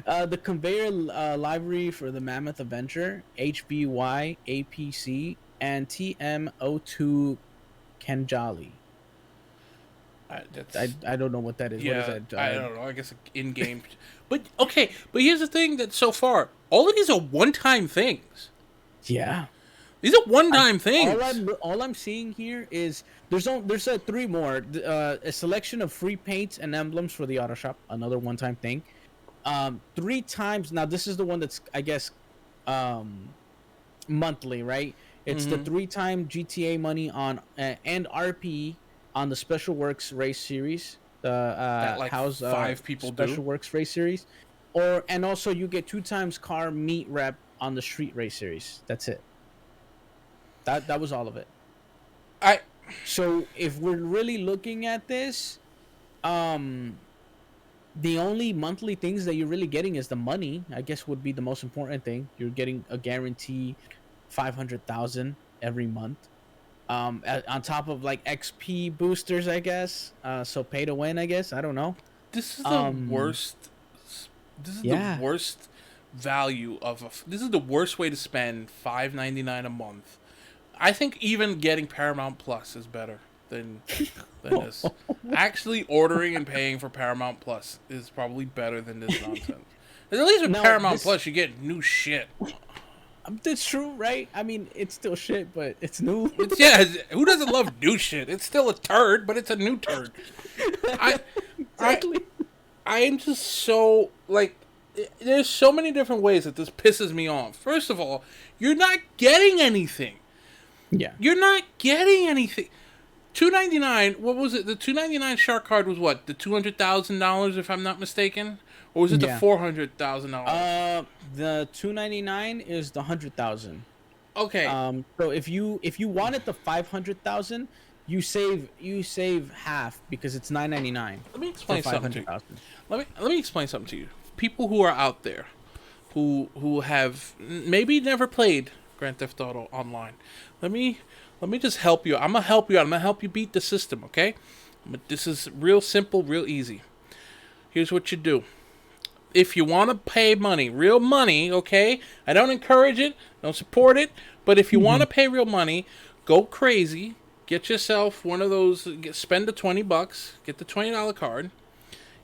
The conveyor livery for the Mammoth Avenger, HBY, APC, and TM02 Kenjali. I don't know what that is. Yeah, what is that? I don't know. I guess in-game. But here's the thing that so far, all of these are one-time things. Yeah. These are one-time things. All I'm seeing here is there's three more. A selection of free paints and emblems for the auto shop, another one-time thing. 3 times now. This is the one that's I guess monthly, right? It's the 3-time GTA money on and RP on the Special Works Race Series. That like how's 5 people Special do. Works Race Series, and also you get 2 times car meet rep on the Street Race Series. That's it. That was all of it. So if we're really looking at this, the only monthly things that you're really getting is the money. I guess would be the most important thing. You're getting a guarantee 500,000 every month. On top of like XP boosters, I guess. So pay to win, I guess. I don't know. This is the worst. This is the worst value of this is the worst way to spend $5.99 a month. I think even getting Paramount Plus is better than this. Actually ordering and paying for Paramount Plus is probably better than this nonsense. At least with Paramount Plus, you get new shit. That's true, right? I mean, it's still shit, but it's new. Who doesn't love new shit? It's still a turd, but it's a new turd. Exactly. I am just so, there's so many different ways that this pisses me off. First of all, you're not getting anything. Yeah. You're not getting anything. $299, what was it? The $299 shark card was what? The $200,000, if I'm not mistaken? Or was it the $400,000? The $299 is the $100,000. Okay. So if you wanted the $500,000, you save half because it's $999. Let me explain something to you. Let me explain something to you. People who are out there, who have maybe never played Grand Theft Auto Online. Let me just help you. I'm gonna help you out. I'm gonna help you beat the system. Okay. This is real simple, real easy. Here's what you do. If you want to pay money, real money, okay? I don't encourage it, don't support it, but if you want to pay real money, go crazy. Get yourself one of those, spend the $20, get the $20 card.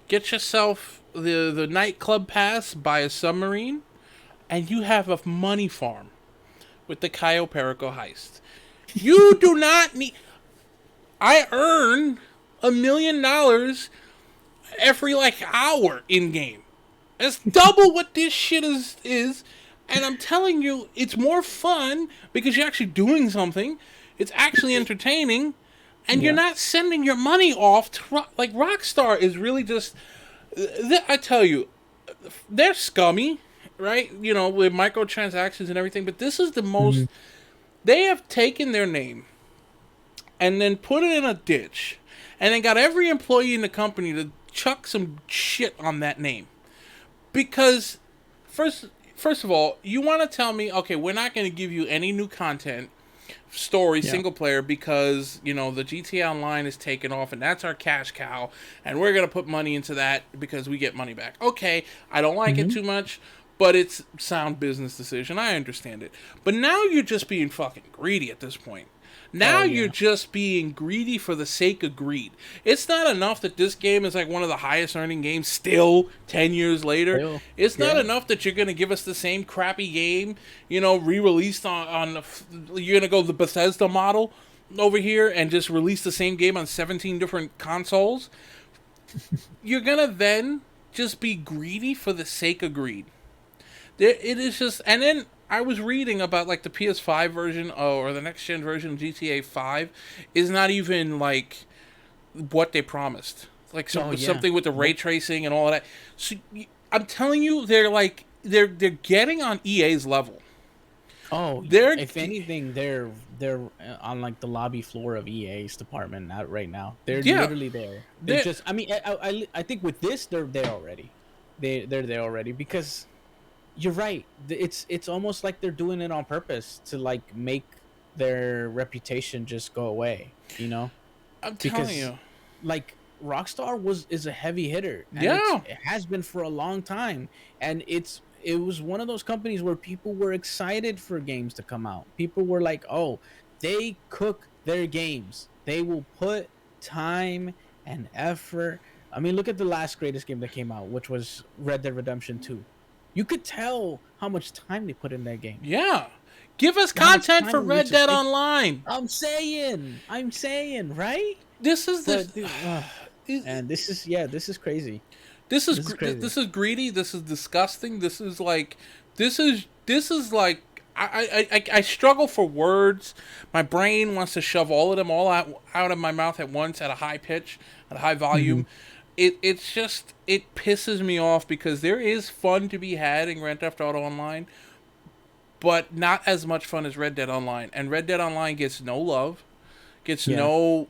Get yourself the nightclub pass, buy a submarine, and you have a money farm with the Cayo Perico heist. You do not need... I earn $1 million every, hour in-game. That's double what this shit is, and I'm telling you, it's more fun because you're actually doing something. It's actually entertaining, and you're not sending your money off to Rockstar is really just. I tell you, they're scummy, right? With microtransactions and everything. But this is the most. They have taken their name and then put it in a ditch and then got every employee in the company to chuck some shit on that name. Because first of all, you want to tell me, okay, we're not going to give you any new content, story, single player, because, the GTA Online is taken off and that's our cash cow, and we're going to put money into that because we get money back. Okay, I don't like it too much, but it's sound business decision. I understand it. But now you're just being fucking greedy at this point. Now you're just being greedy for the sake of greed. It's not enough that this game is like one of the highest earning games still 10 years later. It's not enough that you're going to give us the same crappy game, re-released on you're going to go the Bethesda model over here and just release the same game on 17 different consoles. You're going to then just be greedy for the sake of greed. It is just, and then I was reading about like the PS5 version or the next gen version of GTA 5 is not even like what they promised. Like something with the ray tracing and all of that. So I'm telling you, they're getting on EA's level. Oh, if anything, they're on like the lobby floor of EA's department right now. They're literally there. I think with this they're there already. They're there already because. You're right. It's almost like they're doing it on purpose to like make their reputation just go away. I'm telling you, like Rockstar is a heavy hitter. And it has been for a long time, and it was one of those companies where people were excited for games to come out. People were like, "Oh, they cook their games. They will put time and effort." I mean, look at the last greatest game that came out, which was Red Dead Redemption 2. You could tell how much time they put in that game. Yeah. Give us content for Red Dead Online. I'm saying, right? This is and this is crazy. This is greedy. This is disgusting. This is like I struggle for words. My brain wants to shove all of them out of my mouth at once at a high pitch, at a high volume. Mm-hmm. It pisses me off because there is fun to be had in Grand Theft Auto Online, but not as much fun as Red Dead Online. And Red Dead Online gets no love, gets no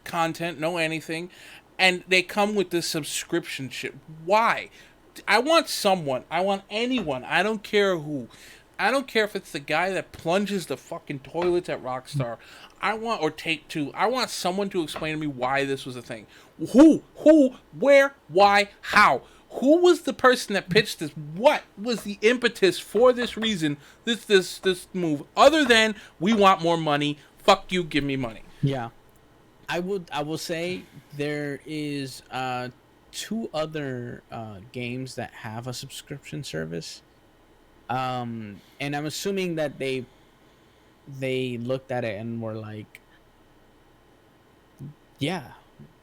content, no anything, and they come with this subscription shit. Why? I want anyone. I don't care who. I don't care if it's the guy that plunges the fucking toilets at Rockstar. Or Take-Two. I want someone to explain to me why this was a thing. Who, where, why, how? Who was the person that pitched this? What was the impetus for this reason, this move? Other than, we want more money. Fuck you, give me money. Yeah. I will say there is 2 other games that have a subscription service. And I'm assuming that they looked at it and were like, yeah,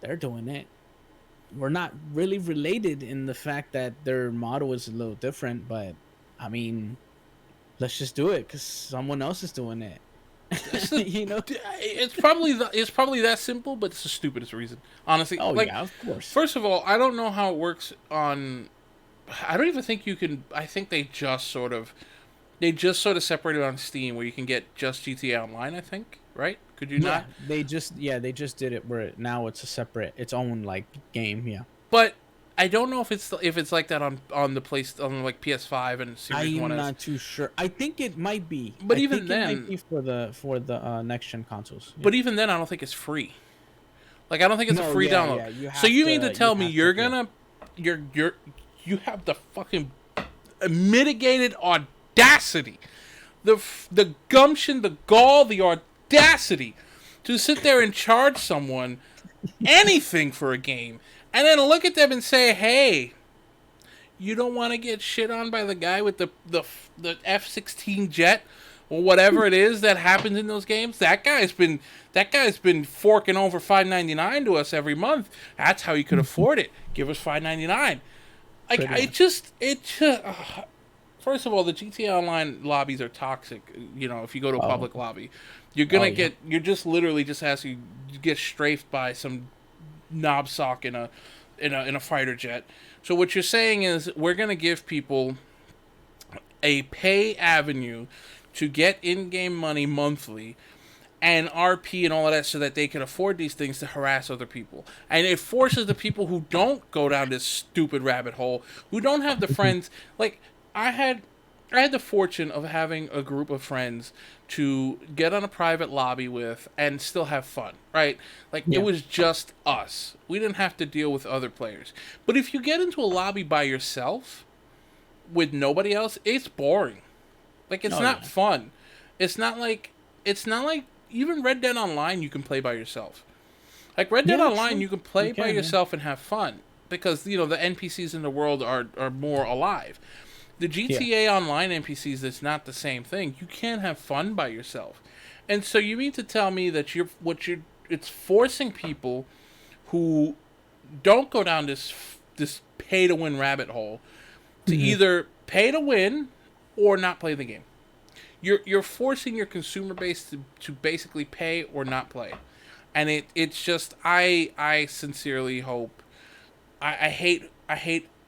they're doing it. We're not really related in the fact that their model is a little different, but I mean, let's just do it because someone else is doing it. It's probably that simple, but it's the stupidest reason, honestly. Oh, yeah, of course. First of all, I don't know how it works on. I don't even think you can. I think they just sort of separated on Steam where you can get just GTA Online. I think, right? Could you not? They just did it where now it's its own like game. Yeah. But I don't know if it's like that on the place on like PS5 and Series 1S. I'm not too sure. I think it might be. But even then, it might be for the next gen consoles. Yeah. But even then, I don't think it's free. Like I don't think it's a free download. You mean to tell me you have the fucking mitigated audacity, the gumption, the gall, the audacity to sit there and charge someone anything for a game and then look at them and say, hey, you don't want to get shit on by the guy with the F-16 jet or whatever it is that happens in those games? That guy's been forking over $5.99 to us every month. That's how you could afford it. Give us $5.99. Like first of all, the GTA Online lobbies are toxic. If you go to a public lobby, you're gonna you're just literally just asking to get strafed by some knob sock in a fighter jet. So what you're saying is we're gonna give people a pay avenue to get in-game money monthly and RP and all of that so that they can afford these things to harass other people. And it forces the people who don't go down this stupid rabbit hole, who don't have the friends. Like, I had the fortune of having a group of friends to get on a private lobby with and still have fun, right? Like, it was just us. We didn't have to deal with other players. But if you get into a lobby by yourself with nobody else, it's boring. Like, it's not fun. It's not like even Red Dead Online you can play by yourself. Like, Red Dead Online you can play by yourself and have fun because, the NPCs in the world are more alive. The GTA Online NPCs, it's not the same thing. You can't have fun by yourself. And so you mean to tell me that it's forcing people who don't go down this pay to win rabbit hole to either pay to win or not play the game. You're forcing your consumer base to basically pay or not play. And it's just I sincerely hope I hate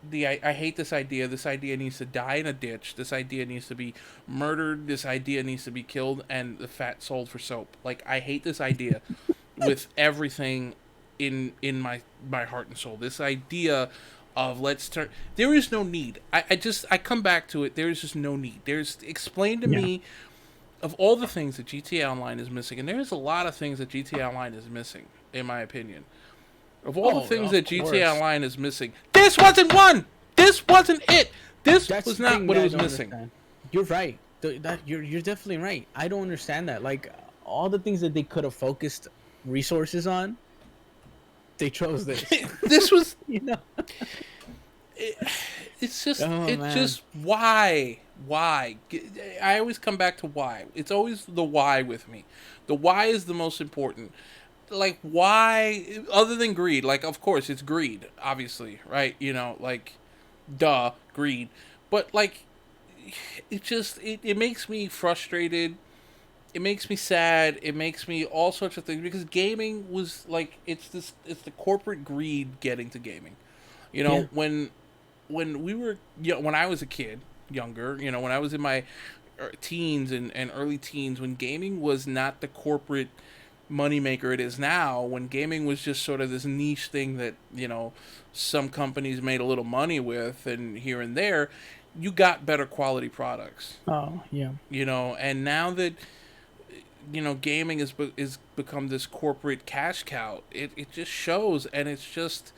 this idea. This idea needs to die in a ditch. This idea needs to be murdered. This idea needs to be killed and the fat sold for soap. Like, I hate this idea with everything in my heart and soul. This idea of there is no need. I come back to it. There is just no need. Explain to me of all the things that GTA Online is missing, and there's a lot of things that GTA Online is missing, in my opinion. Of all the things that GTA Online is missing, this wasn't one. This wasn't it. This was not what it was missing. Understand. You're right. You're definitely right. I don't understand that. Like, all the things that they could have focused resources on, they chose this. This was, it's just why? I always come back to why. It's always the why with me. The why is the most important. Like, why, other than greed? Like, of course, it's greed, obviously, right? Like, duh, greed. But, like, it makes me frustrated. It makes me sad. It makes me all sorts of things. Because gaming was, like, it's the corporate greed getting to gaming. When we were, when I was a kid, younger, when I was in my teens and early teens, when gaming was not the corporate moneymaker it is now, when gaming was just sort of this niche thing that some companies made a little money with, and here and there, you got better quality products. And now that gaming is become this corporate cash cow, it just shows, and it's just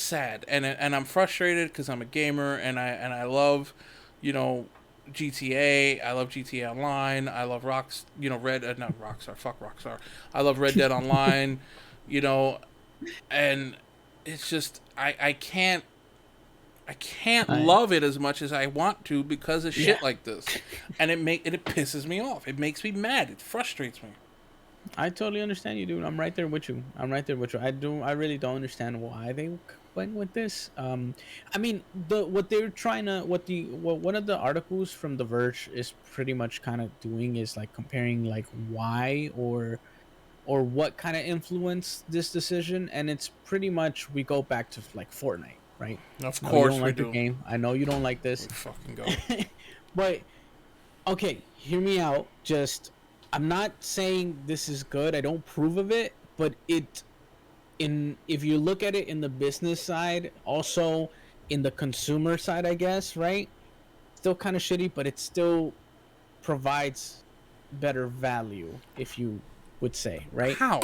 sad, and I'm frustrated because I'm a gamer, and I love GTA. I love GTA Online. I love not Rockstar. Fuck Rockstar. I love Red Dead Online. And it's just I can't love it as much as I want to because of shit like this, and it pisses me off. It makes me mad. It frustrates me. I totally understand you, dude. I'm right there with you. I really don't understand why they went with this. I mean, one of the articles from The Verge is pretty much kind of doing is like comparing like why or what kind of influenced this decision, and it's pretty much we go back to like Fortnite, right? Of course, we do. The game. I know you don't like this. Fucking go. But okay, hear me out. I'm not saying this is good. I don't approve of it, but if you look at it in the business side, also in the consumer side, I guess, right? Still kind of shitty, but it still provides better value, if you would say, right? How?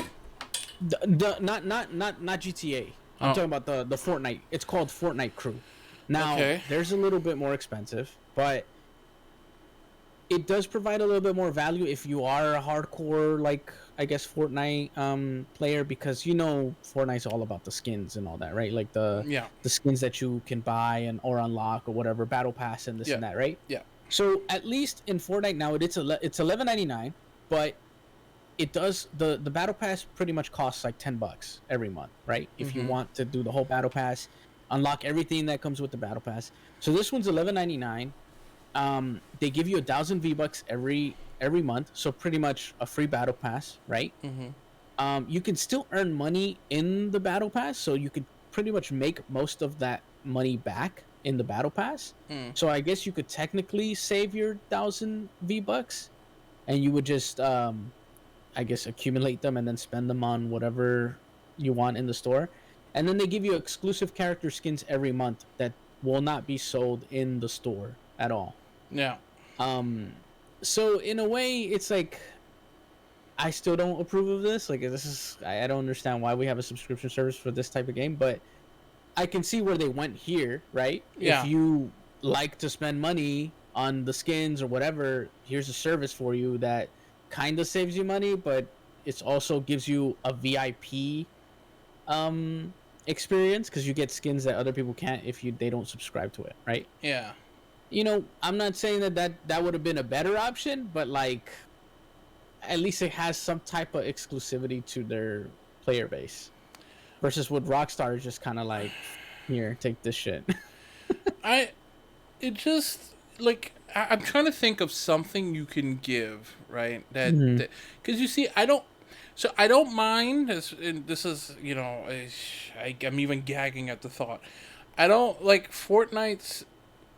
Not GTA. I'm talking about the Fortnite. It's called Fortnite Crew. Now, there's a little bit more expensive, but it does provide a little bit more value if you are a hardcore, like, I guess, Fortnite player, because Fortnite's all about the skins and all that, right? Like the skins that you can buy or unlock or whatever, battle pass and this and that, right? Yeah. So at least in Fortnite now, it's $11.99, but it does the battle pass pretty much costs like $10 every month, right? If you want to do the whole battle pass, unlock everything that comes with the battle pass. So this one's $11.99. They give you 1,000 V-Bucks every month, so pretty much a free battle pass, right? You can still earn money in the battle pass, so you could pretty much make most of that money back in the battle pass. Mm. So I guess you could technically save your 1,000 V-bucks, and you would just I guess accumulate them and then spend them on whatever you want in the store. And then they give you exclusive character skins every month that will not be sold in the store at all. Yeah. Um so in a way it's like I still don't approve of this. Like this is I don't understand why we have a subscription service for this type of game, but I can see where they went here, right? Yeah. If you like to spend money on the skins or whatever, here's a service for you that kind of saves you money, but it also gives you a VIP experience because you get skins that other people can't if they don't subscribe to it, right? Yeah. You know, I'm not saying that would have been a better option, but like at least it has some type of exclusivity to their player base. Versus with Rockstar is just kind of like, here, take this shit. I'm trying to think of something you can give, right? That because you see, I don't mind. This is, you know, I'm even gagging at the thought. I don't like Fortnite's.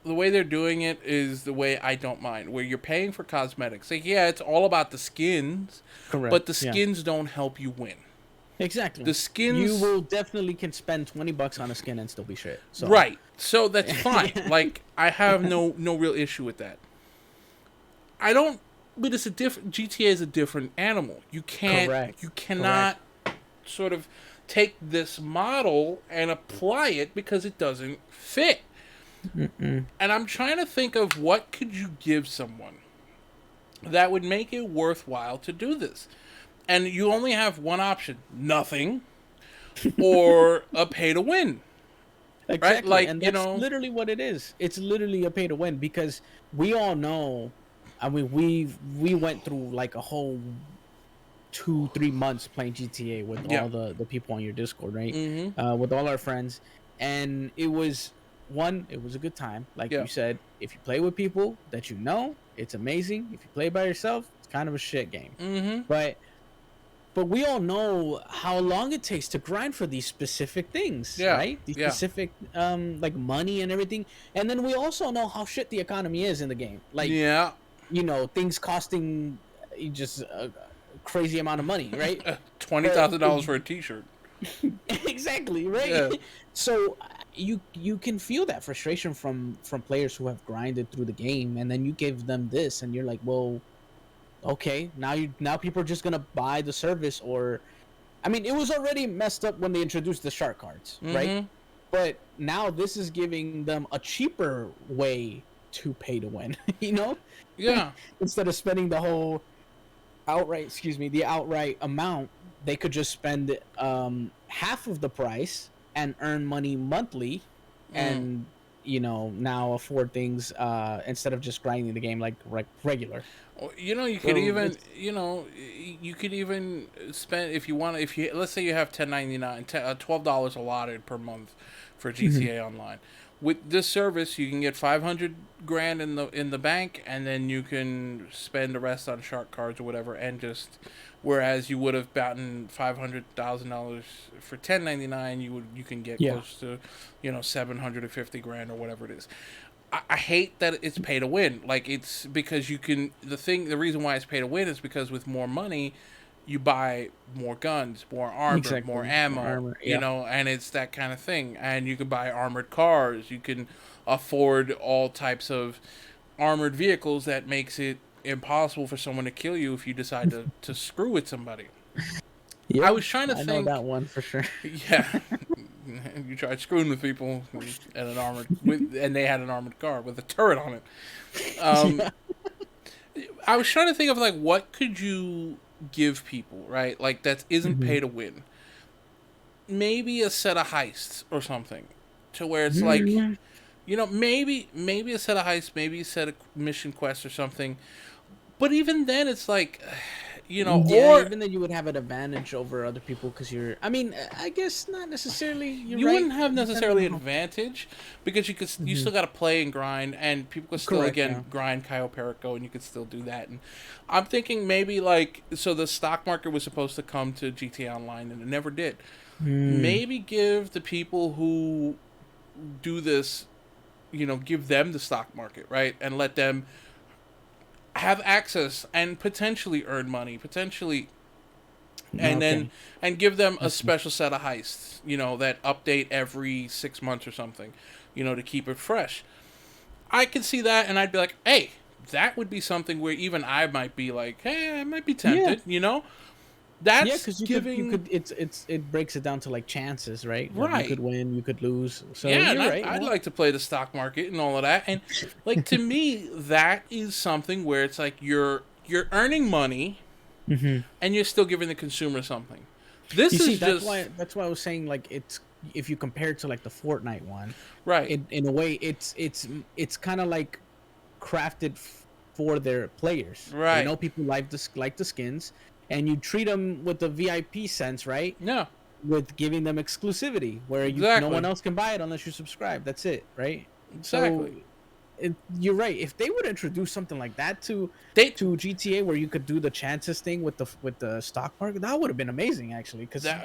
The way they're doing it is the way I don't mind, where you're paying for cosmetics. Like, yeah, it's all about the skins, Correct. but the skins don't help you win. Exactly. The skins, you will definitely can spend $20 on a skin and still be shit. So. Right. So that's fine. Like, I have no real issue with that. I don't. But it's a different. GTA is a different animal. You can't. Correct. You cannot sort of take this model and apply it because it doesn't fit. Mm-mm. And I'm trying to think of what could you give someone that would make it worthwhile to do this. And you only have one option: nothing, or a pay to win. Exactly. Right? Like, and you that's know, literally what it is. It's literally a pay to win because we all know. I mean, we went through like a whole 2-3 months playing GTA with all the people on your Discord, right? Mm-hmm. With all our friends, and it was a good time. Like you said, if you play with people that you know, it's amazing. If you play by yourself, it's kind of a shit game. Mm-hmm. But we all know how long it takes to grind for these specific things, right? These specific like money and everything. And then we also know how shit the economy is in the game. Like, you know, things costing just a crazy amount of money, right? $20,000 for a T-shirt. Exactly, right? Yeah. So you can feel that frustration from players who have grinded through the game, and then you give them this, and you're like, well, okay, now people are just gonna buy the service. Or I mean, it was already messed up when they introduced the shark cards, right? But now this is giving them a cheaper way to pay to win. You know, instead of spending the whole outright amount, they could just spend half of the price and earn money monthly, and you know, now afford things instead of just grinding the game like regular. You know, you could even spend if you let's say you have $12 allotted per month for GTA Online. With this service, you can get 500 grand in the bank, and then you can spend the rest on shark cards or whatever, and just whereas you would have gotten $500,000 for $10.99, you can get close to, you know, 750 grand or whatever it is. I hate that it's pay to win. Like, it's because you can the reason why it's pay to win is because with more money, you buy more guns, more armor, more ammo, you know, and it's that kind of thing. And you can buy armored cars. You can afford all types of armored vehicles that makes it impossible for someone to kill you if you decide to screw with somebody. I was trying to think. I know that one for sure. Yeah. You tried screwing with people and and they had an armored car with a turret on it. I was trying to think of like what could you give people, right? Like that isn't pay to win. Maybe a set of heists or something, to where it's like, you know, maybe a set of heists, maybe a set of mission quests or something. But even then, it's like, you know, or even then you would have an advantage over other people because you're. I mean, I guess not necessarily. You wouldn't have necessarily an advantage because you still got to play and grind, and people could still grind Cayo Perico, and you could still do that. And I'm thinking maybe like the stock market was supposed to come to GTA Online, and it never did. Maybe give the people who do this give them the stock market, right? And let them have access and potentially earn money, potentially, and then Okay. and give them a Okay. special set of heists, that update every 6 months or something, to keep it fresh. I could see that, and I'd be like, hey, that would be something where even I might be like, hey, I might be Yeah. tempted. Yeah, That's because you giving could it breaks it down to like chances, right? Like you could right. win, you could lose. So Yeah, and you're I'd, right. I'd No. like to play the stock market and all of that. And like to me, that is something where it's like you're earning money Hmm. and you're still giving the consumer something. You This see, is just that's why I was saying like it's if you compare it to like the Fortnite one, right, in a way it's kind of like crafted for their players. They right. know people like the skins, and you treat them with the VIP sense, right? Yeah, With giving them exclusivity, where no one exactly, else can buy it unless you subscribe. That's it, right? So exactly. you're right. If they would introduce something like that They to GTA, where you could do the chances thing with the stock market, that would have been amazing, actually. Because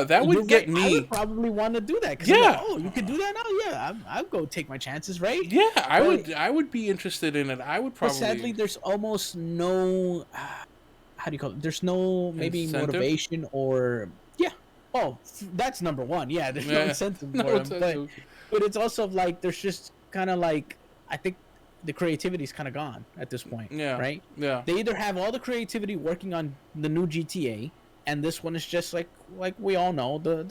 that you're would right. get I would me. probably want to do that because I'm like, Yeah, oh, you can do that now. Yeah, I'll go take my chances, right? yeah. I But would. I would be interested in it. I would but sadly, probably there's almost no how do you call it? There's no maybe incentive. motivation or yeah. Oh, that's number one. Yeah, there's no Yeah, incentive no for them, incentive. but it's also like there's just kind of like I think the creativity is kind of gone at this point, Yeah, right? yeah. They either have all the creativity working on the new GTA, and this one is just like we all know the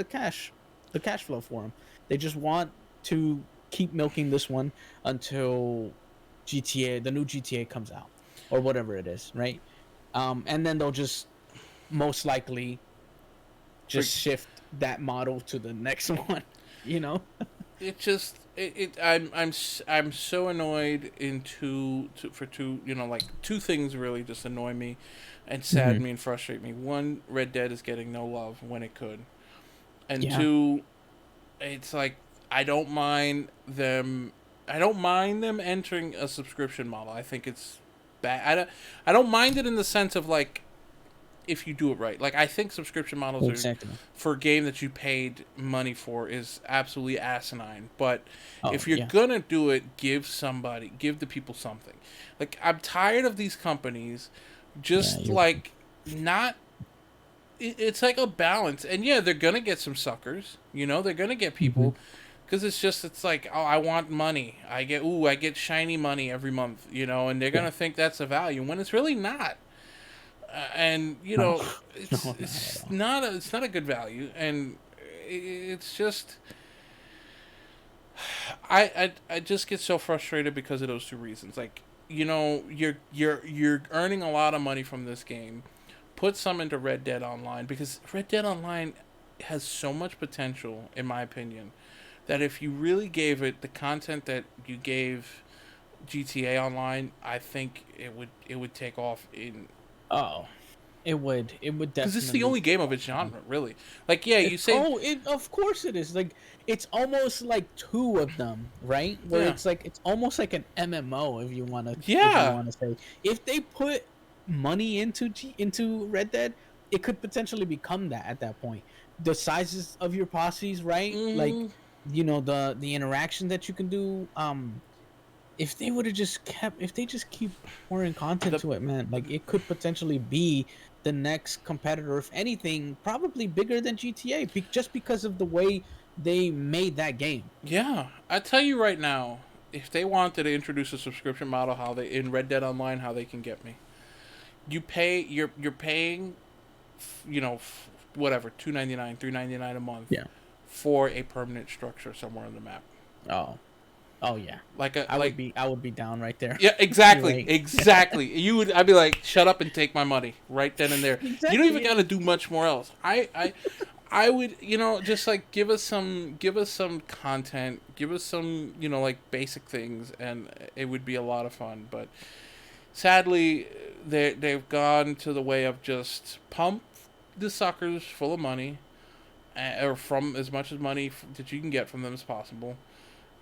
cash flow for them. They just want to keep milking this one until the new GTA comes out or whatever it is, right? And then they'll just most likely For just shift that model to the next one, you know? it just I'm so annoyed in two like two things really just annoy me and Mm-hmm. sadden me and frustrate me. One, Red Dead is getting no love when it could, and Yeah. two, it's like I don't mind them. I don't mind them entering a subscription model. I think it's bad. I don't mind it in the sense of like if you do it right. Like I think subscription models are Exactly. for a game that you paid money for is absolutely asinine. But Oh if you're yeah. gonna do it, give the people something. Like I'm tired of these companies Yeah. just like not. It's like a balance, and yeah, they're gonna get some suckers. They're gonna get Mm-hmm. people because it's like, oh, I want money. I get shiny money every month. And they're Yeah. gonna think that's a value when it's really not. And No. No, it's not at all. it's not a good value, and it's just I just get so frustrated because of those two reasons. Like you're earning a lot of money from this game. Put some into Red Dead Online because Red Dead Online has so much potential, in my opinion, that if you really gave it the content that you gave GTA Online, I think it would take off in Oh, it would because it's the definitely only game take of off, its man. genre, really. Like, yeah, you say, It of course it is. Like it's almost like two of them, right? Where yeah, it's almost like an MMO if you yeah, want to say. If they put money into Red Dead, it could potentially become that at that point. The sizes of your posses, right? Like mm, the interaction that you can do if they would have just kept if they just keep pouring content the to it, man, like it could potentially be the next competitor, if anything, probably bigger than GTA, just because of the way they made that game. yeah. I tell you right now, if they wanted to introduce a subscription model, how they in Red Dead Online, how they can get me. You're paying, whatever, $2.99, $3.99 a month Yeah. for a permanent structure somewhere on the map. Oh. Oh yeah. Like a like I would be down right there. Yeah, You're exactly, right. exactly. I'd be like, shut up and take my money right then and there. You don't even Exactly. gotta do much more else. I would, just like give us some content, give us some, like basic things, and it would be a lot of fun. But sadly, they've gone to the way of just pump the suckers full of money, or from as much as money that you can get from them as possible,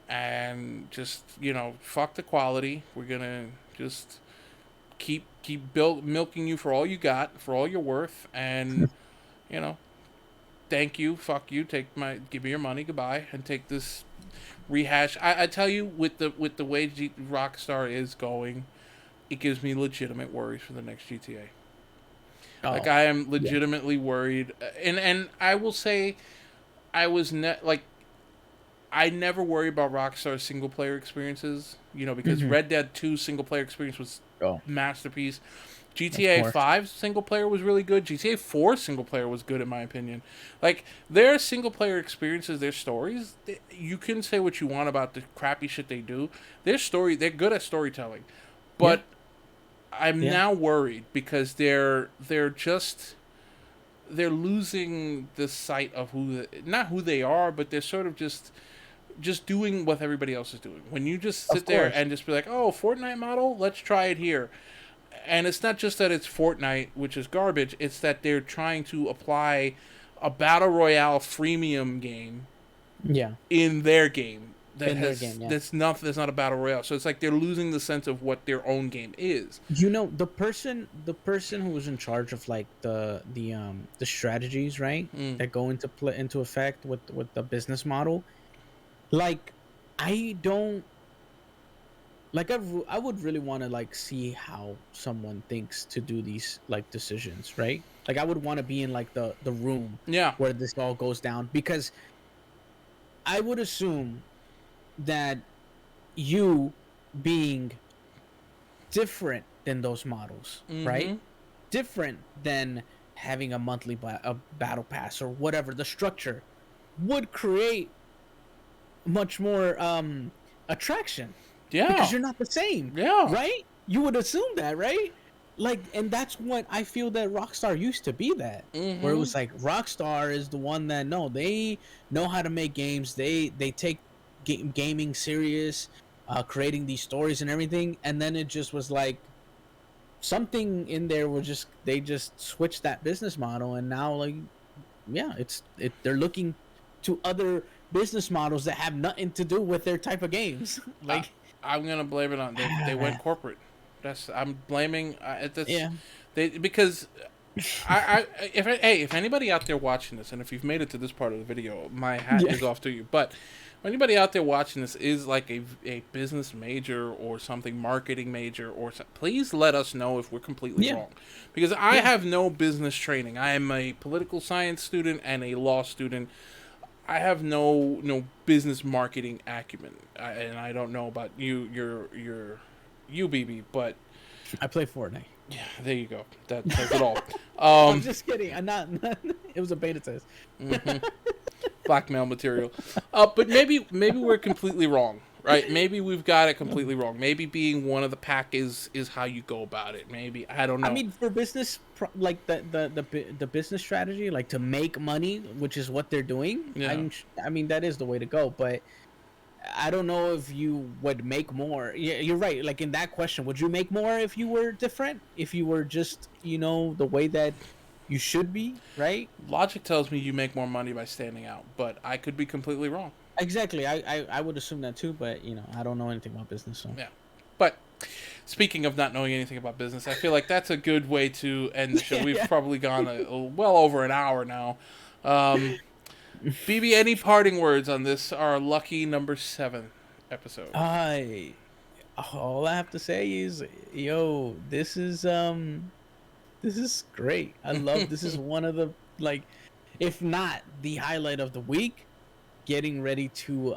and just fuck the quality. We're gonna just keep milking you for all you got, for all you're worth, and you know thank you, fuck you, give me your money, goodbye, and take this rehash. I tell you, with the way Rockstar is going, it gives me legitimate worries for the next GTA. Like Oh, I am yeah. legitimately worried, and I will say, I was like I never worry about Rockstar single player experiences, because Hmm. Red Dead 2 single player experience was Oh, masterpiece. of GTA course. 5 single player was really good. GTA 4 single player was good in my opinion. Like their single player experiences, their stories, you can say what you want about the crappy shit they do. They're good at storytelling. Yeah. But I'm Yeah. now worried because they're losing the sight of not who they are, but they're sort of just doing what everybody else is doing. When you just Of sit there course. and just be like, "Oh, Fortnite model, let's try it here." And it's not just that it's Fortnite, which is garbage, it's that they're trying to apply a battle royale freemium game Yeah. in their game In their game. Yeah. that's not a battle royale. So it's like they're losing the sense of what their own game is. The person who was in charge of like the strategies, right, Mm. that go into effect with the business model. Like, I don't like I would really want to like see how someone thinks to do these like decisions, right? Like, I would want to be in like the room Yeah. where this all goes down, because I would assume that you, being different than those models, right? Mm-hmm. Different than having a monthly a battle pass or whatever the structure, would create much more attraction, because Yeah. you're not the same, Yeah. right? You would assume that, right? Like, and that's what I feel that Rockstar used to be, that where it Mm-hmm. was like Rockstar is the one that, no, they know how to make games. They take gaming serious, creating these stories and everything, and then it just was like something in there was just, they just switched that business model, and now, like, yeah, they're looking to other business models that have nothing to do with their type of games. I, Like, I'm gonna blame it on they went corporate. I'm blaming that's yeah, they because if anybody out there watching this, and if you've made it to this part of the video, my hat yeah, is off to you. But if anybody out there watching this is like a business major or something, marketing major or something, please let us know if we're completely yeah, wrong, because I yeah. have no business training. I am a political science student and a law student. I have no business marketing acumen, and I don't know about you, BB, but I play Fortnite. yeah, there you go. That says it all. I'm Um, just kidding. I'm not. It was a beta test. mhm. Blackmail material. But maybe we're completely wrong, right? Maybe we've got it completely wrong. Maybe being one of the pack is how you go about it. Maybe I don't I know. mean, for business, like the business strategy, like to make money, which is what they're doing. Yeah, I mean, that is the way to go. But I don't know if you would make more. Yeah, you're right. Like, in that question, would you make more if you were different? If you were just, the way that you should be, right? logic tells me you make more money by standing out, but I could be completely wrong. Exactly. I would assume that too, but I don't know anything about business, so. Yeah, but speaking of not knowing anything about business, I feel like that's a good way to end the show. We've Yeah. probably gone well over an hour now. Um, BB, any parting words on this, our lucky number 7 episode? I All I have to say is, yo, this is great. I love This is one of the, like, if not the highlight of the week. Getting ready to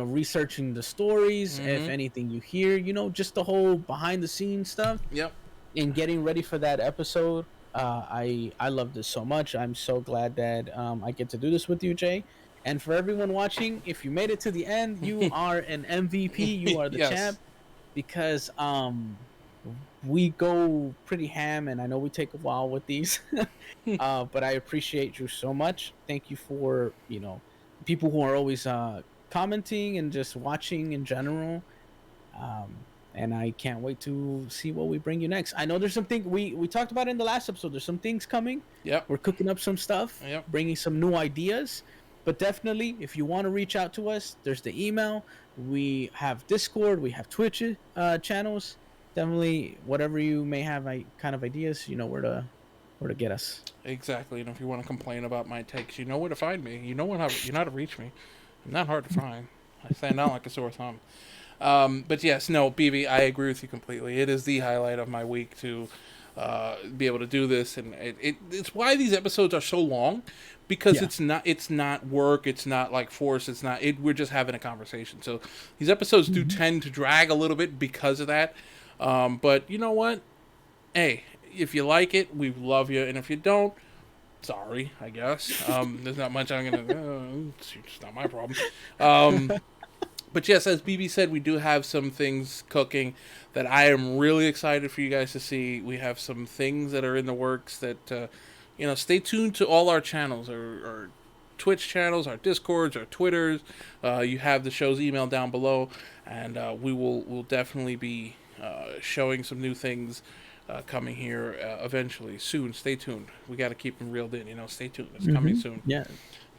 researching the stories, if Mm-hmm. anything you hear, just the whole behind the scenes stuff, Yep. and getting ready for that episode. I love this so much. I'm so glad that I get to do this with you, Jay. And for everyone watching, if you made it to the end, you are an MVP. You are the Yes. champ, because we go pretty ham, and I know we take a while with these. But I appreciate you so much. Thank you for people who are always commenting and just watching in general. And I can't wait to see what we bring you next. I know there's something we talked about in the last episode. There's some things coming. Yep. We're cooking up some stuff, Yep. bringing some new ideas. But definitely, if you want to reach out to us, there's the email. We have Discord. We have Twitch channels. Definitely, whatever you may have, kind of ideas, you know where to get us. Exactly. And if you want to complain about my takes, you know where to find me. You know how to reach me. I'm not hard to find. I stand out like a sore thumb. But yes, no, BB, I agree with you completely. It is the highlight of my week to be able to do this, and it's why these episodes are so long, because it's not work, it's not like force, it's not we're just having a conversation. So these episodes do tend to drag a little bit because of that. But you know what? Hey, if you like it, we love you, and if you don't, sorry, I guess. There's not much I'm gonna. It's not my problem. But yes, as BB said, we do have some things cooking that I am really excited for you guys to see. We have some things that are in the works that, stay tuned to all our channels, our Twitch channels, our Discords, our Twitters. You have the show's email down below, and we'll definitely be showing some new things coming here eventually, soon. Stay tuned. We got to keep them reeled in, stay tuned. It's coming soon. Yeah.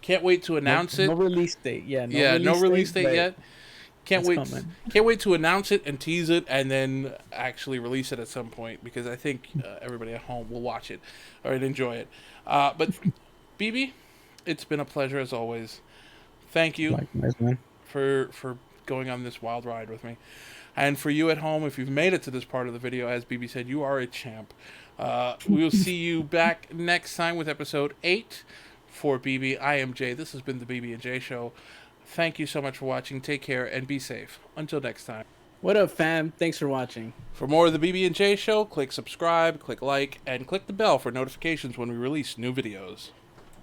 Can't wait to announce it. No release date. Yeah. No release date yet. Can't wait. Coming. Can't wait to announce it and tease it, and then actually release it at some point, because I think everybody at home will watch it or enjoy it. But BB, it's been a pleasure as always. Thank you. Likewise, man. For going on this wild ride with me, and for you at home, if you've made it to this part of the video, as BB said, you are a champ. We will see you back next time with episode 8. For BB, I am Jay. This has been the BB&J Show. Thank you so much for watching. Take care and be safe. Until next time. What up, fam? Thanks for watching. For more of the BB&J Show, click subscribe, click like, and click the bell for notifications when we release new videos.